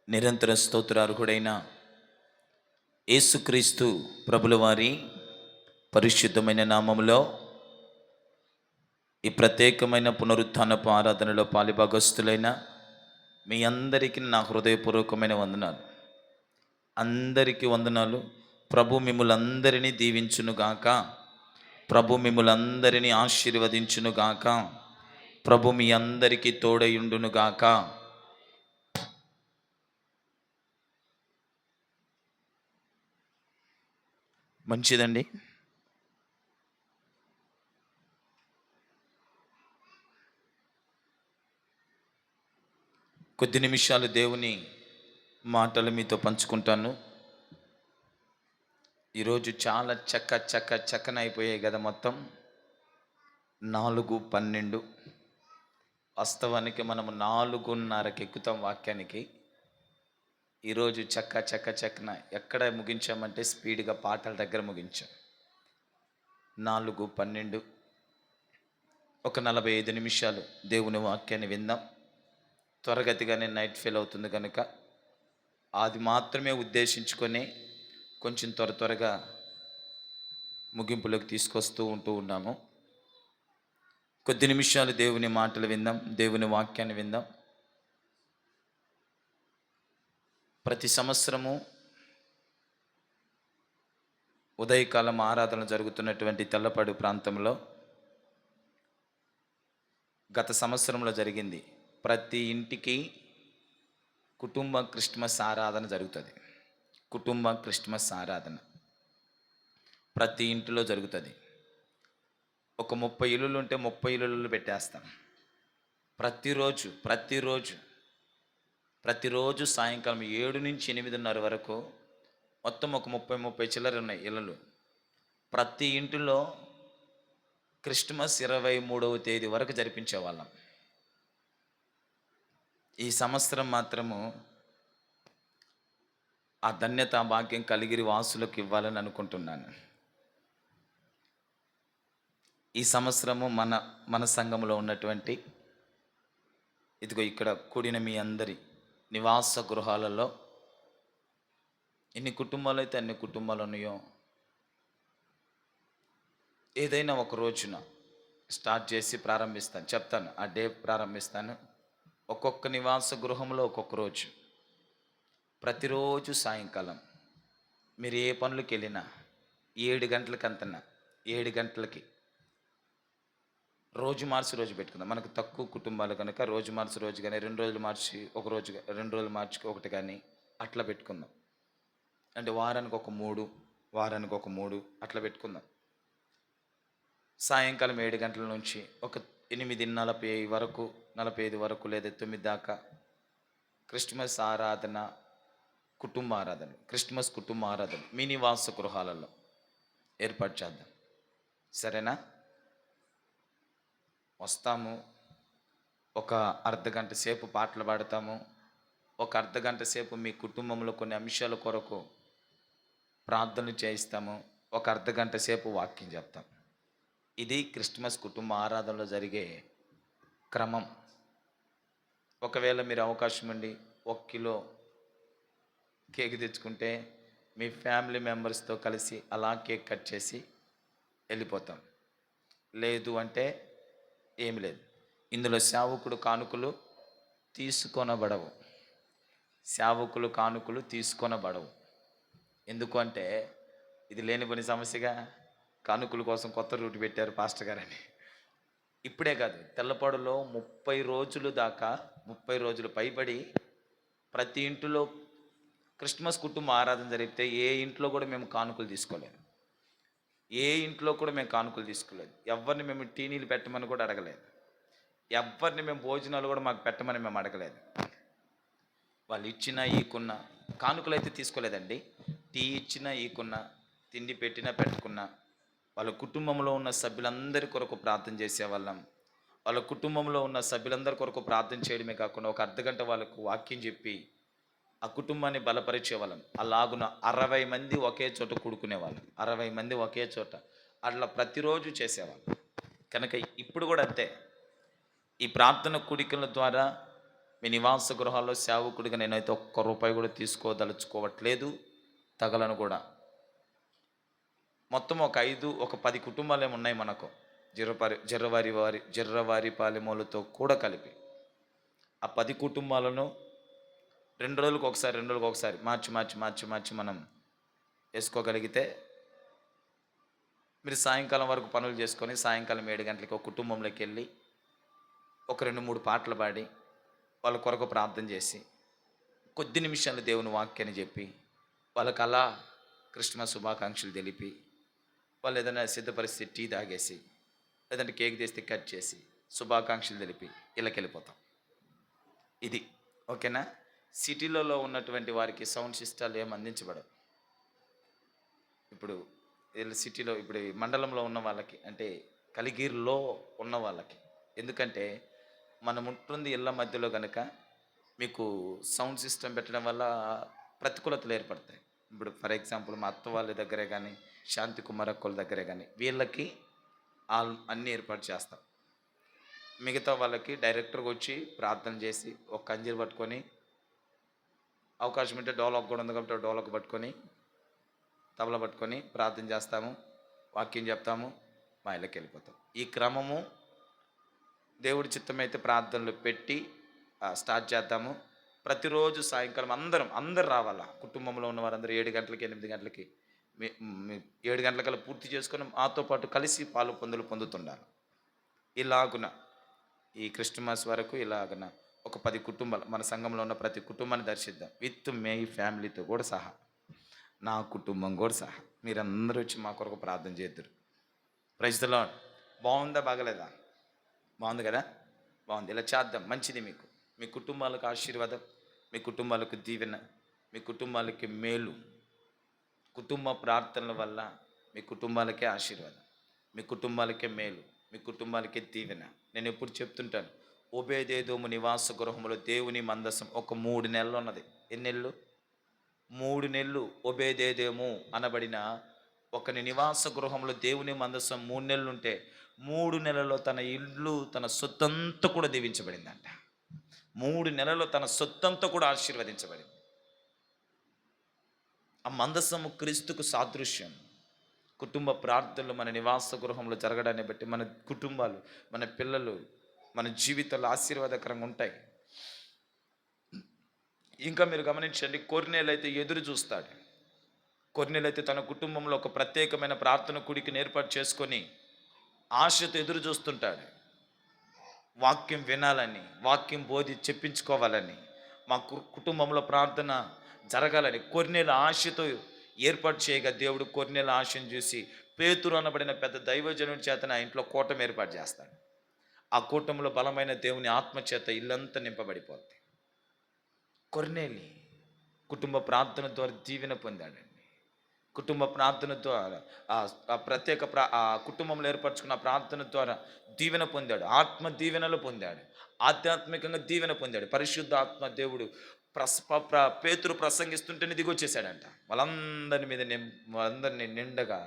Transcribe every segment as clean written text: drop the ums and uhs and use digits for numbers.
నిరంతర స్తోత్రార్హుడైన యేసుక్రీస్తు ప్రభుల వారి పరిశుద్ధమైన నామములో ఈ ప్రత్యేకమైన పునరుత్థానపు ఆరాధనలో పాలిభాగస్తులైన మీ అందరికీ నా హృదయపూర్వకమైన వందనాలు. అందరికీ వందనాలు. ప్రభు మిమ్ములందరినీ దీవించునుగాక. ప్రభు మిమ్ములందరినీ ఆశీర్వదించునుగాక. ప్రభు మీ అందరికీ తోడయుండునుగాక. మంచిదండి. కొద్ది నిమిషాలు దేవుని మాటలు మీతో పంచుకుంటాను. ఈరోజు చాలా చక్కన అయిపోయాయి కదా. మొత్తం 4:12. వాస్తవానికి మనము 4:30కి ఎక్కుతాం వాక్యానికి. ఈరోజు చక్కన ఎక్కడ ముగించామంటే స్పీడ్గా పాటల దగ్గర ముగించాం. 4:12. ఒక 45 నిమిషాలు దేవుని వాక్యాన్ని విందాం. త్వరగతిగానే నైట్ ఫెయిల్ అవుతుంది కనుక అది మాత్రమే ఉద్దేశించుకొని కొంచెం త్వరగా ముగింపులోకి తీసుకొస్తూ ఉన్నాము. కొద్ది నిమిషాలు దేవుని మాటలు విందాం, దేవుని వాక్యాన్ని విందాం. ప్రతి సంవత్సరము ఉదయకాలం ఆరాధన జరుగుతున్నటువంటి తెల్లపాడు ప్రాంతంలో గత సంవత్సరంలో జరిగింది. ప్రతి ఇంటికి కుటుంబ క్రిస్మస్ ఆరాధన జరుగుతుంది. కుటుంబ క్రిస్మస్ ఆరాధన ప్రతి ఇంటిలో జరుగుతుంది. ఒక 30 ఇల్లులు ఉంటే 30 ఇల్లులు పెట్టేస్తాం. ప్రతిరోజు సాయంకాలం 7 నుంచి 8:30 వరకు మొత్తం ఒక 30 చిల్లర ఉన్నాయి ఇళ్ళలు. ప్రతి ఇంటిలో క్రిస్మస్ 23వ తేదీ వరకు జరిపించేవాళ్ళం. ఈ సంవత్సరం మాత్రము ఆ ధన్యత భాగ్యం కలిగిరి వాసులకు ఇవ్వాలని అనుకుంటున్నాను. ఈ సంవత్సరము మన సంఘంలో ఉన్నటువంటి ఇదిగో ఇక్కడ కూడిన మీ అందరి నివాస గృహాలలో ఎన్ని కుటుంబాలు అయితే అన్ని కుటుంబాలు ఉన్నాయో ఏదైనా ఒక రోజున స్టార్ట్ చేసి ప్రారంభిస్తాను, చెప్తాను. ఆ డే ప్రారంభిస్తాను. ఒక్కొక్క నివాస గృహంలో ఒక్కొక్క రోజు, ప్రతిరోజు సాయంకాలం మీరు ఏ పనులకి వెళ్ళినా 7 గంటలకంతనా 7 గంటలకి రోజు మార్చి రోజు పెట్టుకుందాం. మనకు తక్కువ కుటుంబాలు కనుక రోజు మార్చి రోజు కానీ 2 రోజులు మార్చి ఒక రోజు, 2 రోజులు మార్చి ఒకటి కానీ అట్లా పెట్టుకుందాం. అంటే వారానికి ఒక 3 అట్లా పెట్టుకుందాం. సాయంకాలం 7 గంటల నుంచి ఒక 8:45 వరకు 45 వరకు లేదా 9 దాకా క్రిస్మస్ ఆరాధన, కుటుంబ ఆరాధన, క్రిస్మస్ కుటుంబ ఆరాధన మీ నివాస గృహాలలో ఏర్పాటు చేద్దాం. సరేనా? వస్తాము. ఒక అర్ధగంట సేపు పాటలు పాడతాము. ఒక అర్ధగంట సేపు మీ కుటుంబంలో కొన్ని అంశాల కొరకు ప్రార్థనలు చేయిస్తాము. ఒక అర్ధగంట సేపు వాక్యం చెప్తాం. ఇది క్రిస్మస్ కుటుంబ ఆరాధనలో జరిగే క్రమం. ఒకవేళ మీరు అవకాశం ఉండి 1 కిలో కేక్ తెచ్చుకుంటే మీ ఫ్యామిలీ మెంబర్స్తో కలిసి అలా కేక్ కట్ చేసి వెళ్ళిపోతాం. లేదు అంటే ఏమి లేదు. ఇందులో సేవకుడు కానుకలు తీసుకొనబడవు. సేవకులు కానుకలు తీసుకొనబడవు. ఎందుకు అంటే ఇది లేని పని సమస్యగా కానుకల కోసం కొత్త రూట్ పెట్టారు పాస్టర్ గారని. ఇప్పుడే కాదు, తెల్లపాడులో 30 రోజులు దాకా 30 రోజులు పైబడి ప్రతి ఇంటిలో క్రిస్మస్ కుటుంబ ఆరాధన జరిగితే ఏ ఇంట్లో కూడా మేము కానుకలు తీసుకోలేదు. ఎవరిని మేము టీనీలు పెట్టమని కూడా అడగలేదు. ఎవరిని మేము భోజనాలు కూడా మాకు పెట్టమని మేము అడగలేదు. వాళ్ళు ఇచ్చినా ఈకున్నా కానుకలు అయితే తీసుకోలేదండి. టీ ఇచ్చినా ఈకున్నా, తిండి పెట్టినా పెట్టుకున్నా వాళ్ళ కుటుంబంలో ఉన్న సభ్యులందరి కొరకు ప్రార్థన చేసేవాళ్ళం. వాళ్ళ కుటుంబంలో ఉన్న సభ్యులందరి కొరకు ప్రార్థన చేయడమే కాకుండా ఒక అర్ధగంట వాళ్ళకు వాక్యం చెప్పి ఆ కుటుంబాన్ని బలపరిచేవాళ్ళం. అలాగున 60 మంది ఒకే చోట కూడుకునేవాళ్ళం. 60 మంది ఒకే చోట అట్లా ప్రతిరోజు చేసేవాళ్ళం. కనుక ఇప్పుడు కూడా అంతే. ఈ ప్రార్థన కూడికల ద్వారా మీ నివాస గృహాల్లో సేవకుడిగా నేనైతే ఒక్క రూపాయి కూడా తీసుకోదలుచుకోవట్లేదు, తగలను కూడా. మొత్తం ఒక 10 కుటుంబాలు ఉన్నాయి మనకు. జిర్రవారి పాలెమూలతో కూడా కలిపి. ఆ 10 కుటుంబాలను 2 రోజులకు ఒకసారి మార్చి మనం వేసుకోగలిగితే, మీరు సాయంకాలం వరకు పనులు చేసుకొని సాయంకాలం 7 గంటలకి ఒక కుటుంబంలోకి వెళ్ళి ఒక 2-3 పాటలు పాడి వాళ్ళ కొరకు ప్రార్థన చేసి కొద్ది నిమిషాలు దేవుని వాక్యాన్ని చెప్పి వాళ్ళకి అలా క్రిస్మస్ శుభాకాంక్షలు తెలిపి వాళ్ళు ఏదైనా సిద్ధపరిస్తే టీ తాగేసి లేదంటే కేక్ తెస్తే కట్ చేసి శుభాకాంక్షలు తెలిపి ఇళ్ళకి వెళ్ళిపోతాం. ఇది ఓకేనా. సిటీలలో ఉన్నటువంటి వారికి సౌండ్ సిస్టాలు ఏం అందించబడవు. ఇప్పుడు సిటీలో ఇప్పుడు ఈ మండలంలో ఉన్న వాళ్ళకి, అంటే కలిగిరిలో ఉన్న వాళ్ళకి, ఎందుకంటే మనం ఉంటుంది ఇళ్ళ మధ్యలో కనుక మీకు సౌండ్ సిస్టమ్ పెట్టడం వల్ల ప్రతికూలతలు ఏర్పడతాయి. ఇప్పుడు ఫర్ ఎగ్జాంపుల్ మా అత్త వాళ్ళ దగ్గరే కానీ శాంతి కుమార్ అక్కల దగ్గరే కానీ వీళ్ళకి అన్నీ ఏర్పాటు చేస్తాం. మిగతా వాళ్ళకి డైరెక్టర్గా వచ్చి ప్రార్థన చేసి ఒక కంజీలు పట్టుకొని, అవకాశం ఉంటే డోలక్ కూడా ఉంది కాబట్టి డోలక్ పట్టుకొని తబలా పట్టుకొని ప్రార్థన చేస్తాము, వాక్యం చెప్తాము, మా ఇళ్ళకి వెళ్ళిపోతాం. ఈ క్రమము దేవుడి చిత్తమైతే ప్రార్థనలు పెట్టి స్టార్ట్ చేద్దాము. ప్రతిరోజు సాయంకాలం అందరు రావాలా. కుటుంబంలో ఉన్న వారందరూ 7 గంటలకి 8 గంటలకి 7 గంటలకల్లా పూర్తి చేసుకొని మాతో పాటు కలిసి పాలు పొందుతుండాలి. ఇలాగున ఈ క్రిస్మస్ వరకు ఇలాగన ఒక 10 కుటుంబాలు, మన సంఘంలో ఉన్న ప్రతి కుటుంబాన్ని దర్శిద్దాం విత్ మే ఫ్యామిలీతో కూడా సహా, నా కుటుంబం కూడా సహా. మీరందరూ వచ్చి మా కొరకు ప్రార్థన చేద్దరు. Praise the lord. బాగుందా బాగలేదా? బాగుంది కదా, బాగుంది. ఇలా చేద్దాం, మంచిది. మీ కుటుంబాలకు ఆశీర్వాదం, మీ కుటుంబాలకు దీవెన, మీ కుటుంబాలకి మేలు. కుటుంబ ప్రార్థనల వల్ల మీ కుటుంబాలకే ఆశీర్వాదం, మీ కుటుంబాలకే మేలు, మీ కుటుంబాలకే దీవెన. నేను ఎప్పుడు చెప్తుంటాను, ఓబేదేదోము నివాస గృహంలో దేవుని మందసం ఒక 3 నెలలు ఉన్నది. ఎన్ని నెలలు? 3 నెలలు ఓబేదేదోము అనబడిన ఒకని నివాస గృహంలో దేవుని మందసం 3 నెలలు ఉంటే 3 నెలల్లో తన ఇల్లు, తన సొత్తంతా కూడా దీవించబడిందంట. 3 నెలల్లో తన సొత్తంతా కూడా ఆశీర్వదించబడింది. ఆ మందసము క్రీస్తుకు సాదృశ్యం. కుటుంబ ప్రార్థనలు మన నివాస గృహంలో జరగడాన్ని బట్టి మన కుటుంబాలు, మన పిల్లలు, మన జీవితాలు ఆశీర్వాదకరంగా ఉంటాయి. ఇంకా మీరు గమనించండి, కొర్నేలు అయితే ఎదురు చూస్తాడు. కొర్నేలు అయితే తన కుటుంబంలో ఒక ప్రత్యేకమైన ప్రార్థన కూడికను ఏర్పాటు చేసుకొని ఆశతో ఎదురు చూస్తుంటాడు. వాక్యం వినాలని, వాక్యం చెప్పించుకోవాలని, మా కుటుంబంలో ప్రార్థన జరగాలని కొర్నేలు ఆశతో ఏర్పాటు చేయగా దేవుడు కొర్నేలు ఆశను చూసి పేతురు అనబడిన పెద్ద దైవజనుడి చేత ఆ ఇంట్లో కూటమి ఏర్పాటు చేస్తాడు. ఆ కూటమిలో బలమైన దేవుని ఆత్మచేత ఇల్లంతా నింపబడిపోద్ది. కొర్నేలి కుటుంబ ప్రార్థన ద్వారా దీవెన పొందాడండి. కుటుంబ ప్రార్థన ద్వారా ఆ కుటుంబంలో ఏర్పరచుకున్న ప్రార్థన ద్వారా దీవెన పొందాడు, ఆత్మ దీవెనలు పొందాడు, ఆధ్యాత్మికంగా దీవెన పొందాడు. పరిశుద్ధ ఆత్మ దేవుడు పేతురు ప్రసంగిస్తుంటేనే దిగొచ్చేసాడంట. వాళ్ళందరినీ నిండగా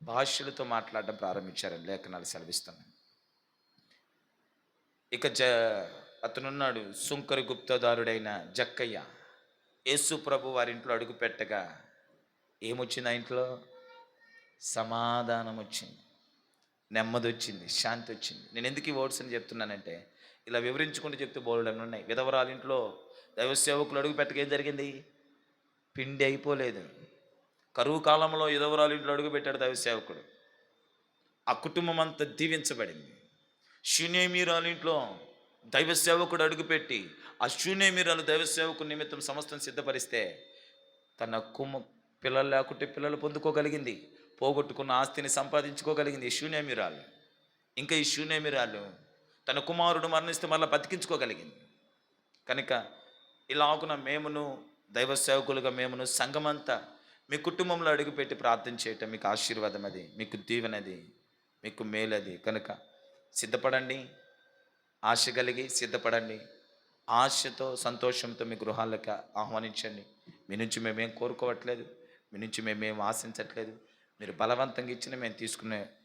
భాషలతో మాట్లాడడం ప్రారంభించారని లేఖనాలు సెలవిస్తున్నాయి. ఇక అతనున్నాడు సుంకరి గుప్తదారుడైన జక్కయ్య. యేసు ప్రభు వారింట్లో అడుగు పెట్టగా ఏమొచ్చింది? ఆ ఇంట్లో సమాధానం వచ్చింది, నెమ్మది వచ్చింది, శాంతి వచ్చింది. నేను ఎందుకు ఈ వర్డ్స్ అని చెప్తున్నానంటే, ఇలా వివరించుకుంటూ చెప్తే బోల్డన్ని ఉన్నాయి. విధవరాలింట్లో దైవ సేవకులు అడుగు పెట్టక ఏం జరిగింది? పిండి అయిపోలేదు. కరువు కాలంలో విధవరాలింట్లో అడుగు పెట్టాడు దైవ సేవకుడు. ఆ కుటుంబం అంతా దీవించబడింది. శూన్యమీరాలింట్లో దైవ సేవకుడు అడుగుపెట్టి ఆ శూన్యమీరాలు దైవ సేవకుడు నిమిత్తం సమస్తం సిద్ధపరిస్తే తన పిల్లలు లేకుంటే పిల్లలు పొందుకోగలిగింది, పోగొట్టుకున్న ఆస్తిని సంపాదించుకోగలిగింది ఈ శూన్యమీరాలు. ఇంకా ఈ శూన్యమీరాలు తన కుమారుడు మరణిస్తే మళ్ళీ బతికించుకోగలిగింది. కనుక ఇలాగున మేమును దైవ సేవకులుగా మేమును సంఘమంతా మీ కుటుంబంలో అడుగుపెట్టి ప్రార్థన చేయటం మీకు ఆశీర్వాదం, అది మీకు దీవెనది, మీకు మేలది. కనుక సిద్ధపడండి, ఆశ కలిగి సిద్ధపడండి. ఆశతో సంతోషంతో మీ గృహాలకు ఆహ్వానించండి. మీ నుంచి మేమేం కోరుకోవట్లేదు, మీ నుంచి మేమేం ఆశించట్లేదు. మీరు బలవంతంగా ఇచ్చిన మేము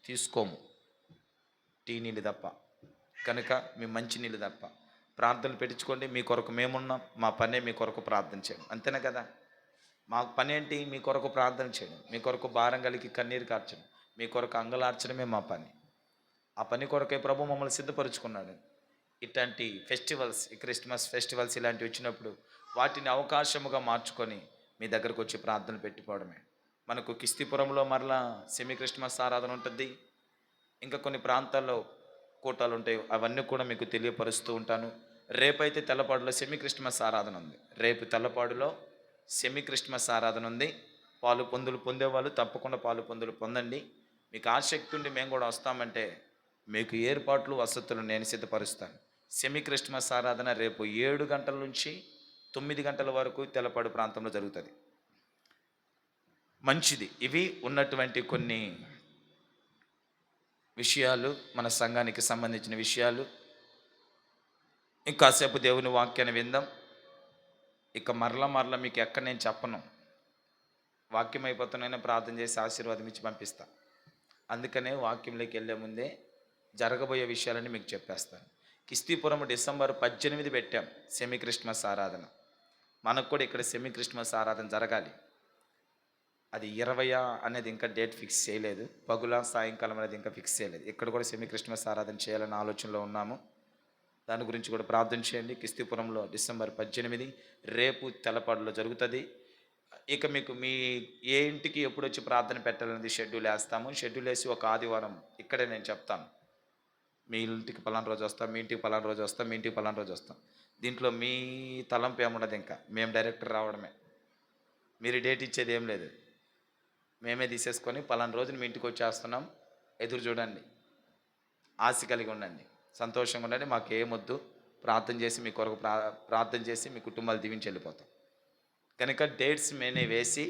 తీసుకోము టీ నీళ్ళు తప్ప, కనుక మేము మంచి నీళ్ళు తప్ప. ప్రార్థనలు పెట్టించుకోండి, మీ కొరకు మేమున్నాం, మా పనే మీ కొరకు ప్రార్థన చేయడం, అంతేనా కదా? మా పని ఏంటి? మీ కొరకు ప్రార్థన చేయడం, మీ కొరకు భారం కలిగి కన్నీరు కార్చడం, మీ కొరకు అంగలార్చడమే మా పని. ఆ పని కొరకే ప్రభు మమ్మల్ని సిద్ధపరుచుకున్నాడు. ఇట్లాంటి ఫెస్టివల్స్, ఈ క్రిస్మస్ ఫెస్టివల్స్ ఇలాంటివి వచ్చినప్పుడు వాటిని అవకాశముగా మార్చుకొని మీ దగ్గరకు వచ్చి ప్రార్థనలు పెట్టుకోవడమే. మనకు కిస్తీపురంలో మరలా సెమీ క్రిస్మస్ ఆరాధన ఉంటుంది. ఇంకా కొన్ని ప్రాంతాల్లో కూటాలు ఉంటాయి, అవన్నీ కూడా మీకు తెలియపరుస్తూ ఉంటాను. రేపైతే తెల్లపాడులో సెమీ క్రిస్మస్ ఆరాధన ఉంది. రేపు తెల్లపాడులో సెమీ క్రిస్మస్ ఆరాధన ఉంది. పాలు పొందులు పొందేవాళ్ళు తప్పకుండా పాలు పొందులు పొందండి. మీకు ఆసక్తి ఉండి మేము కూడా వస్తామంటే మీకు ఏర్పాట్లు వసతులు నేను సిద్ధపరుస్తాను. సెమీ క్రిస్మస్ ఆరాధన రేపు 7 గంటల నుంచి 9 గంటల వరకు తెల్లపాడు ప్రాంతంలో జరుగుతుంది. మంచిది. ఇవి ఉన్నటువంటి కొన్ని విషయాలు, మన సంఘానికి సంబంధించిన విషయాలు. ఇంకాసేపు దేవుని వాక్యాన్ని విందాం. ఇక మరల మీకు ఎక్కడ నేను చెప్పను, వాక్యం అయిపోతున్నానే ప్రార్థన చేసి ఆశీర్వాదం ఇచ్చి పంపిస్తా. అందుకనే వాక్యంలోకి వెళ్ళే ముందే జరగబోయే విషయాలని మీకు చెప్పేస్తాను. కిస్తీపురం డిసెంబర్ 18 పెట్టాం సెమీ క్రిస్మస్ ఆరాధన. మనకు కూడా ఇక్కడ సెమీ క్రిస్మస్ ఆరాధన జరగాలి. అది 20 అనేది ఇంకా డేట్ ఫిక్స్ చేయలేదు, పగుల సాయంకాలం అనేది ఇంకా ఫిక్స్ చేయలేదు. ఇక్కడ కూడా సెమీ క్రిస్మస్ ఆరాధన చేయాలన్న ఆలోచనలో ఉన్నాము. దాని గురించి కూడా ప్రార్థన చేయండి. కిస్తీపురంలో డిసెంబర్ 18 రేపు తెల్లపాడులో జరుగుతుంది. ఇక మీకు మీ ఏ ఇంటికి ఎప్పుడు వచ్చి ప్రార్థన పెట్టాలనేది షెడ్యూల్ వేస్తాము. షెడ్యూల్ వేసి ఒక ఆదివారం ఇక్కడే నేను చెప్తాను, మీ ఇంటికి పలానా రోజు వస్తాం, మీ ఇంటికి పలానా రోజు వస్తాం, మీ ఇంటికి పలానా రోజు వస్తాం. దీంట్లో మీ తలంపు ఏముండదు, ఇంకా మేము డైరెక్టర్ రావడమే. మీరు డేట్ ఇచ్చేది ఏం లేదు, మేమే తీసేసుకొని పలానా రోజున మీ ఇంటికి వచ్చేస్తున్నాం, ఎదురు చూడండి, ఆశ కలిగి ఉండండి, సంతోషంగా ఉండండి. మాకు ఏమొద్దు, ప్రార్థన చేసి మీ కొరకు ప్రార్థన చేసి మీ కుటుంబాలు దీవించి వెళ్ళిపోతాం. కనుక డేట్స్ నేనే వేసి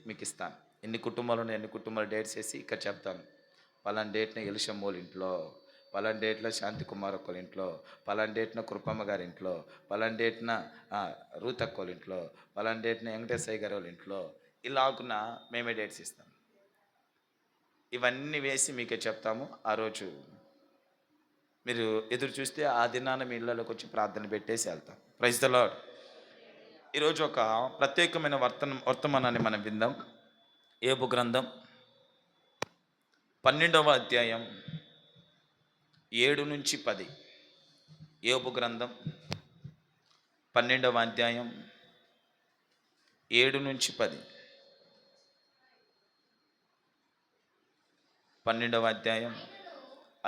మీకు ఇస్తాను. ఎన్ని కుటుంబాలు ఉన్నాయి, ఎన్ని కుటుంబాలు డేట్స్ వేసి ఇక్కడ చెప్తాను. పలానా డేట్న ఎలిషమ్మోళ్ళ ఇంట్లో, పలానా డేట్లో శాంతి కుమార్ ఒక్కళ్ళ ఇంట్లో, పలానా డేట్న కృపమ్మ గారి ఇంట్లో, పలానా డేట్న రూత్ అక్కోళ్ళ ఇంట్లో, పలానా డేట్న వెంకటేశ్వర గారి వాళ్ళ ఇంట్లో, ఇలాగున మేమే డేట్స్ ఇస్తాం. ఇవన్నీ వేసి మీకే చెప్తాము. ఆ రోజు మీరు ఎదురు చూస్తే ఆ దినాన మీ ఇళ్ళలోకి వచ్చి ప్రార్థన పెట్టేసి వెళ్తాం. Praise the lord. ఈరోజు ఒక ప్రత్యేకమైన వర్తమానాన్ని మనం విందాం. యోబు గ్రంథం 12వ అధ్యాయం 7 నుంచి 10. యోబు గ్రంథం 12వ అధ్యాయం 7 నుంచి 10. 12వ అధ్యాయం.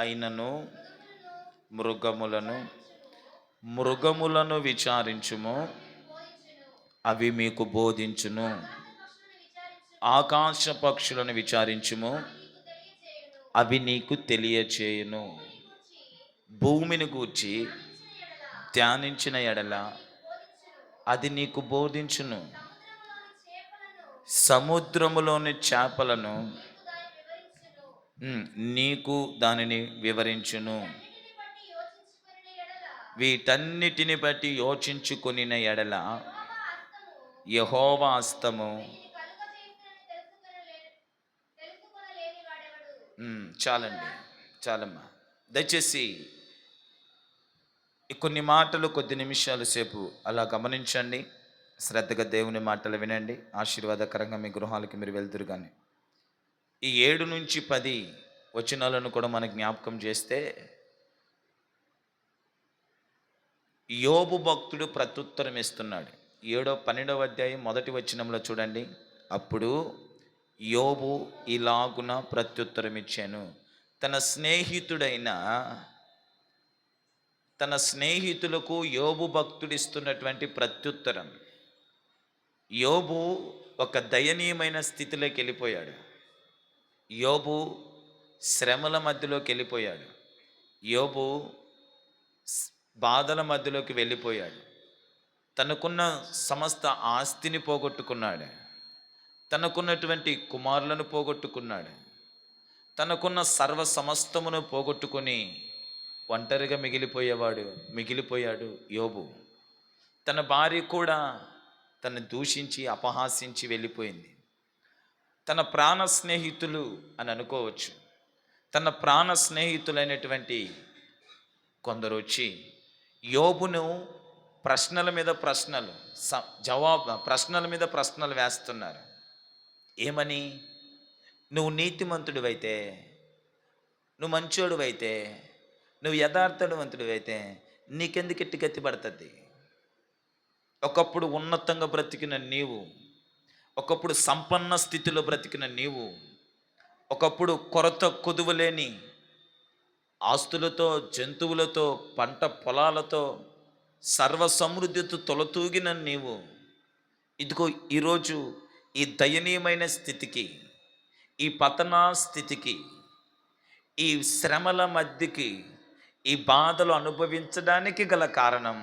అయినను మృగములను విచారించుము, అవి మీకు బోధించును. ఆకాశ పక్షులను విచారించుము, అవి నీకు తెలియచేయును. భూమిని గూర్చి ధ్యానించిన ఎడల అది నీకు బోధించును. సముద్రములోని చేపలను నీకు దానిని వివరించును. వీటన్నిటిని బట్టి యోచించుకొనిన ఎడల యెహోవా హస్తము. చాలండి, చాలమ్మా. దయచేసి కొన్ని మాటలు కొద్ది నిమిషాల సేపు అలా గమనించండి, శ్రద్ధగా దేవుని మాటలు వినండి. ఆశీర్వాదకరంగా మీ గృహాలకి మీరు వెళ్తురు. కానీ ఈ 7 నుంచి 10 వచనాలను కూడా మనకు జ్ఞాపకం చేస్తే, యోబు భక్తుడు ప్రత్యుత్తరం ఇస్తున్నాడు. 12వ అధ్యాయం 1వ వచనంలో చూడండి. అప్పుడు యోబు ఇలాగున ప్రత్యుత్తరం ఇచ్చాను. తన స్నేహితులకు యోబు భక్తుడు ఇస్తున్నటువంటి ప్రత్యుత్తరం. యోబు ఒక దయనీయమైన స్థితిలోకి వెళ్ళిపోయాడు. యోబు శ్రమల మధ్యలోకి వెళ్ళిపోయాడు. యోబు బాధల మధ్యలోకి వెళ్ళిపోయాడు. తనకున్న సమస్త ఆస్తిని పోగొట్టుకున్నాడు. తనకున్నటువంటి కుమారులను పోగొట్టుకున్నాడు. తనకున్న సర్వ సమస్తమును పోగొట్టుకొని ఒంటరిగా మిగిలిపోయాడు యోబు. తన భార్య కూడా తను దూషించి అపహాసించి వెళ్ళిపోయింది. తన ప్రాణ స్నేహితులు అని అనుకోవచ్చు. తన ప్రాణ స్నేహితులైనటువంటి కొందరు వచ్చి యోబును ప్రశ్నల మీద ప్రశ్నలు, ప్రశ్నల మీద ప్రశ్నలు వేస్తున్నారు. ఏమని? నువ్వు నీతిమంతుడివైతే, నువ్వు మంచోడివైతే, నువ్వు యథార్థవంతుడివైతే నీకెందుకు ఇట్టి గతి పడుతుంది? ఒకప్పుడు ఉన్నతంగా బ్రతికిన నీవు, ఒకప్పుడు సంపన్న స్థితిలో బ్రతికిన నీవు, ఒకప్పుడు కొరత కొదువలేని ఆస్తులతో, జంతువులతో, పంట పొలాలతో, సర్వ సమృద్ధితో తొలతూగిన నీవు, ఇదిగో ఈరోజు ఈ దయనీయమైన స్థితికి, ఈ పతనా స్థితికి, ఈ శ్రమల మధ్యకి, ఈ బాధలు అనుభవించడానికి గల కారణం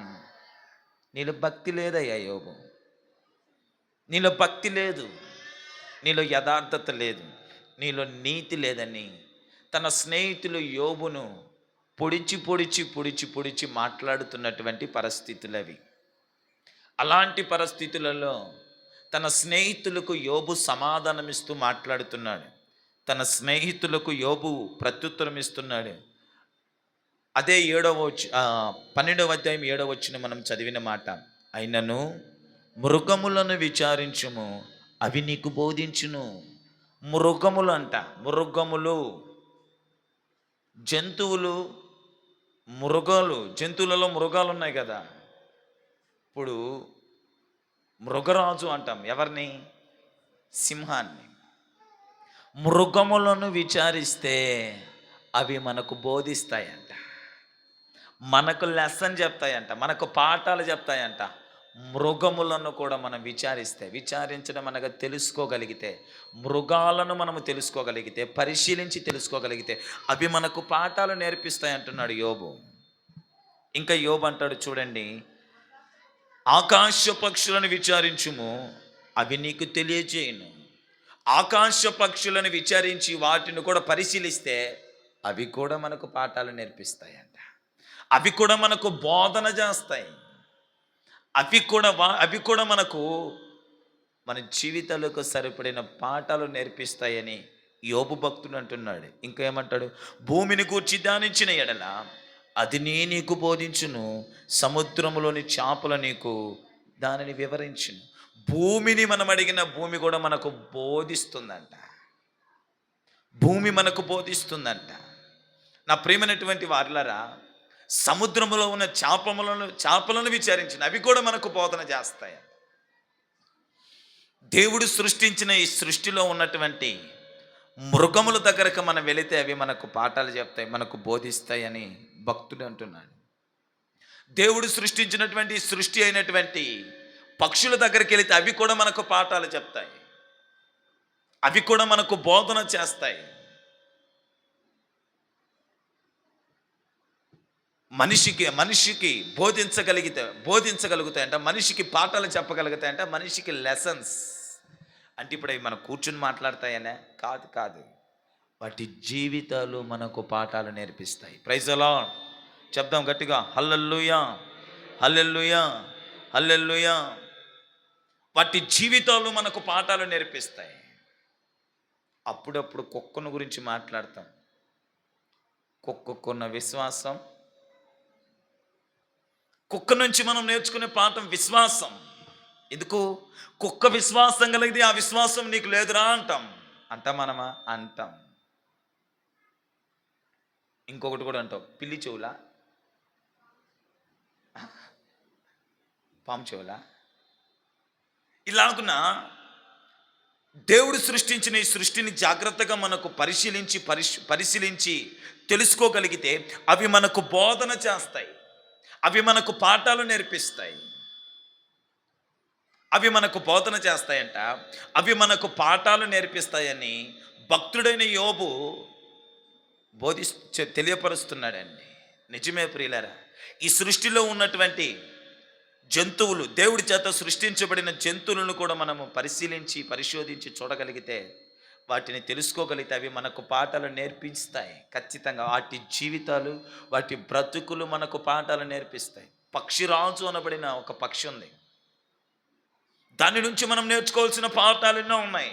నీలో భక్తి లేదయ్యా యోబు. నీలో భక్తి లేదు, నీలో యథార్థత లేదు, నీలో నీతి లేదని తన స్నేహితులు యోబును పొడిచి పొడిచి పొడిచి పొడిచి మాట్లాడుతున్నటువంటి పరిస్థితులు అవి. అలాంటి పరిస్థితులలో తన స్నేహితులకు యోబు సమాధానమిస్తూ మాట్లాడుతున్నాడు. తన స్నేహితులకు యోబు ప్రత్యుత్తరం ఇస్తున్నాడు. అదే 12వ అధ్యాయం 7వ వచనం మనం చదివిన మాట. అయినను మృగములను విచారించుము, అవి నీకు బోధించును. మృగములు అంట, మృగములు, జంతువులు, మృగాలు. జంతువులలో మృగాలు ఉన్నాయి కదా. ఇప్పుడు మృగరాజు అంటాం ఎవరిని? సింహాన్ని. మృగములను విచారిస్తే అవి మనకు బోధిస్తాయంట, మనకు లెసన్ చెప్తాయంట, మనకు పాఠాలు చెప్తాయంట. మృగములను కూడా మనం విచారించడం అనగా తెలుసుకోగలిగితే, మృగాలను మనము తెలుసుకోగలిగితే, పరిశీలించి తెలుసుకోగలిగితే అవి మనకు పాఠాలు నేర్పిస్తాయి అంటున్నాడు యోబు. ఇంకా యోబు అంటాడు చూడండి, ఆకాశ పక్షులను విచారించుము, అవి నీకు తెలియజేయును. ఆకాశ పక్షులను విచారించి వాటిని కూడా పరిశీలిస్తే అవి కూడా మనకు పాఠాలు నేర్పిస్తాయంట, అవి కూడా మనకు బోధన చేస్తాయి, అవి కూడా మనకు మన జీవితాలకు సరిపడిన పాఠాలు నేర్పిస్తాయని యోబు భక్తుడు అంటున్నాడు. ఇంకా ఏమంటాడు? భూమిని గూర్చి ధ్యానించిన ఎడల అది నీకు బోధించును, సముద్రములోని చేపలు నీకు దానిని వివరించును. భూమిని మనం అడిగిన భూమి కూడా మనకు బోధిస్తుందంట, భూమి మనకు బోధిస్తుందంట. నా ప్రియమైనటువంటి వారులారా, సముద్రములో ఉన్న చేపలను విచారించిన అవి కూడా మనకు బోధన చేస్తాయి. దేవుడు సృష్టించిన ఈ సృష్టిలో ఉన్నటువంటి మృగముల దగ్గరకు మనం వెళితే అవి మనకు పాఠాలు చెప్తాయి, మనకు బోధిస్తాయి అని భక్తుడు అంటున్నాడు. దేవుడు సృష్టించినటువంటి సృష్టి అయినటువంటి పక్షుల దగ్గరికి వెళితే అవి కూడా మనకు పాఠాలు చెప్తాయి, అవి కూడా మనకు బోధన చేస్తాయి. మనిషికి బోధించగలుగుతాయంట, మనిషికి పాఠాలు చెప్పగలుగుతాయంట, మనిషికి లెసన్స్. అంటే ఇప్పుడు అవి మనం కూర్చుని మాట్లాడతాయనే కాదు, వాటి జీవితాలు మనకు పాఠాలు నేర్పిస్తాయి. ప్రైజ్ ది లార్డ్ చెప్దాం గట్టిగా, హల్లెలూయా, హల్లెలూయా, హల్లెలూయా. వాటి జీవితాలు మనకు పాఠాలు నేర్పిస్తాయి. అప్పుడప్పుడు కుక్కను గురించి మాట్లాడతాం. కుక్కకున్న విశ్వాసం, కుక్క నుంచి మనం నేర్చుకునే పాఠం విశ్వాసం. ఎందుకు? కుక్క విశ్వాసం కలిగితే ఆ విశ్వాసం నీకు లేదురా అంటాం. మనమా? అంటాం. ఇంకొకటి కూడా అంటాం, పిల్లి చెవులా, పాము చెవులా. ఇలాగున దేవుడు సృష్టించిన ఈ సృష్టిని జాగ్రత్తగా మనకు పరిశీలించి తెలుసుకోగలిగితే అవి మనకు బోధన చేస్తాయి, అవి మనకు పాఠాలు నేర్పిస్తాయి, అవి మనకు బోధన చేస్తాయంట, అవి మనకు పాఠాలు నేర్పిస్తాయని భక్తుడైన యోబు తెలియపరుస్తున్నాడండి. నిజమే ప్రియులారా, ఈ సృష్టిలో ఉన్నటువంటి జంతువులు, దేవుడి చేత సృష్టించబడిన జంతువులను కూడా మనము పరిశోధించి చూడగలిగితే, వాటిని తెలుసుకోగలిగితే అవి మనకు పాఠాలు నేర్పిస్తాయి. ఖచ్చితంగా వాటి జీవితాలు, వాటి బ్రతుకులు మనకు పాఠాలు నేర్పిస్తాయి. పక్షిరాజు అనబడిన ఒక పక్షి ఉంది, దాని నుంచి మనం నేర్చుకోవాల్సిన పాఠాలు ఎన్నో ఉన్నాయి.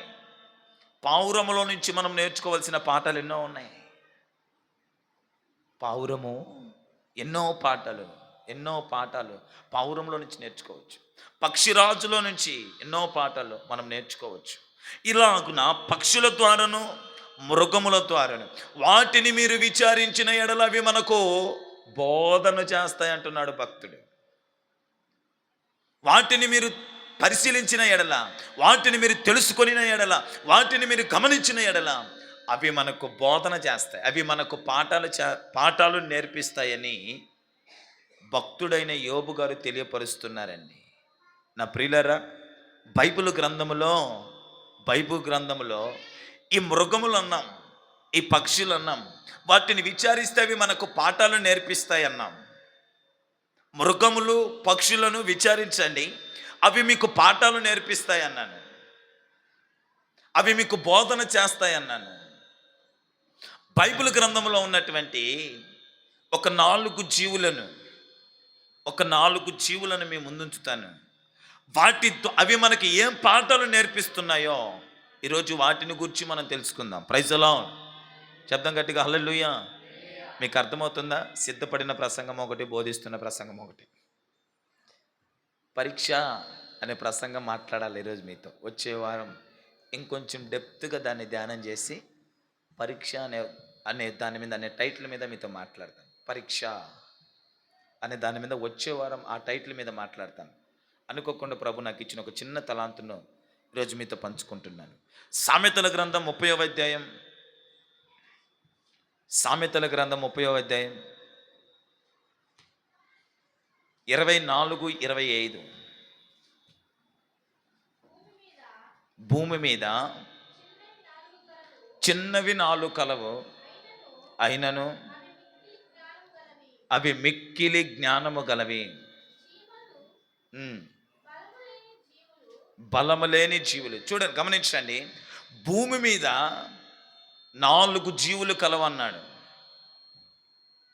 పావురములో నుంచి మనం నేర్చుకోవాల్సిన పాఠాలు ఎన్నో ఉన్నాయి. పావురము ఎన్నో పాఠాలు, ఎన్నో పాఠాలు పావురంలో నుంచి నేర్చుకోవచ్చు. పక్షిరాజులో నుంచి ఎన్నో పాఠాలు మనం నేర్చుకోవచ్చు. ఇలాగున పక్షుల ద్వారాను మృగముల ద్వారాను వాటిని మీరు విచారించిన ఎడల అవి మనకు బోధన చేస్తాయి అంటున్నాడు భక్తుడు. వాటిని మీరు పరిశీలించిన ఎడల, వాటిని మీరు తెలుసుకొనిన ఎడల, వాటిని మీరు గమనించిన ఎడల అవి మనకు బోధన చేస్తాయి, అవి మనకు పాఠాలు నేర్పిస్తాయని భక్తుడైన యోబు గారు తెలియపరుస్తున్నారండి. నా ప్రియులారా, బైబిల్ గ్రంథములో ఈ మృగములు అన్నాం, ఈ పక్షులు అన్నాం, వాటిని విచారిస్తే అవి మనకు పాఠాలు నేర్పిస్తాయి అన్నాం. మృగములు పక్షులను విచారించండి, అవి మీకు పాఠాలు నేర్పిస్తాయి అన్నాను, అవి మీకు బోధన చేస్తాయి అన్నాను. బైబిల్ గ్రంథంలో ఉన్నటువంటి ఒక నాలుగు జీవులను మీ ముందుంచుతాను. అవి మనకి ఏం పాఠాలు నేర్పిస్తున్నాయో ఈరోజు వాటిని గురించి మనం తెలుసుకుందాం. Praise the lord. శబ్దం గట్టిగా హల్లెలూయా. మీకు అర్థమవుతుందా? సిద్ధపడిన ప్రసంగం ఒకటి, బోధిస్తున్న ప్రసంగం ఒకటి. పరీక్ష అనే ప్రసంగం మాట్లాడాలి ఈరోజు మీతో. వచ్చే వారం ఇంకొంచెం డెప్త్గా దాన్ని ధ్యానం చేసి పరీక్ష అనే దాని మీద, అనే టైటిల్ మీద మీతో మాట్లాడతాను. పరీక్ష అనే దాని మీద వచ్చే వారం ఆ టైటిల్ మీద మాట్లాడతాను. అనుకోకుండా ప్రభు నాకు ఇచ్చిన ఒక చిన్న తలాంతును ఈరోజు మీతో పంచుకుంటున్నాను. సామెతల గ్రంథం 30వ అధ్యాయం, 24-25. భూమి మీద చిన్నవి 4 కలవు, అయినను అవి మిక్కిలి జ్ఞానము గలవి. బలము లేని జీవులు. చూడండి, గమనించండి. భూమి మీద 4 జీవులు కలవన్నాడు.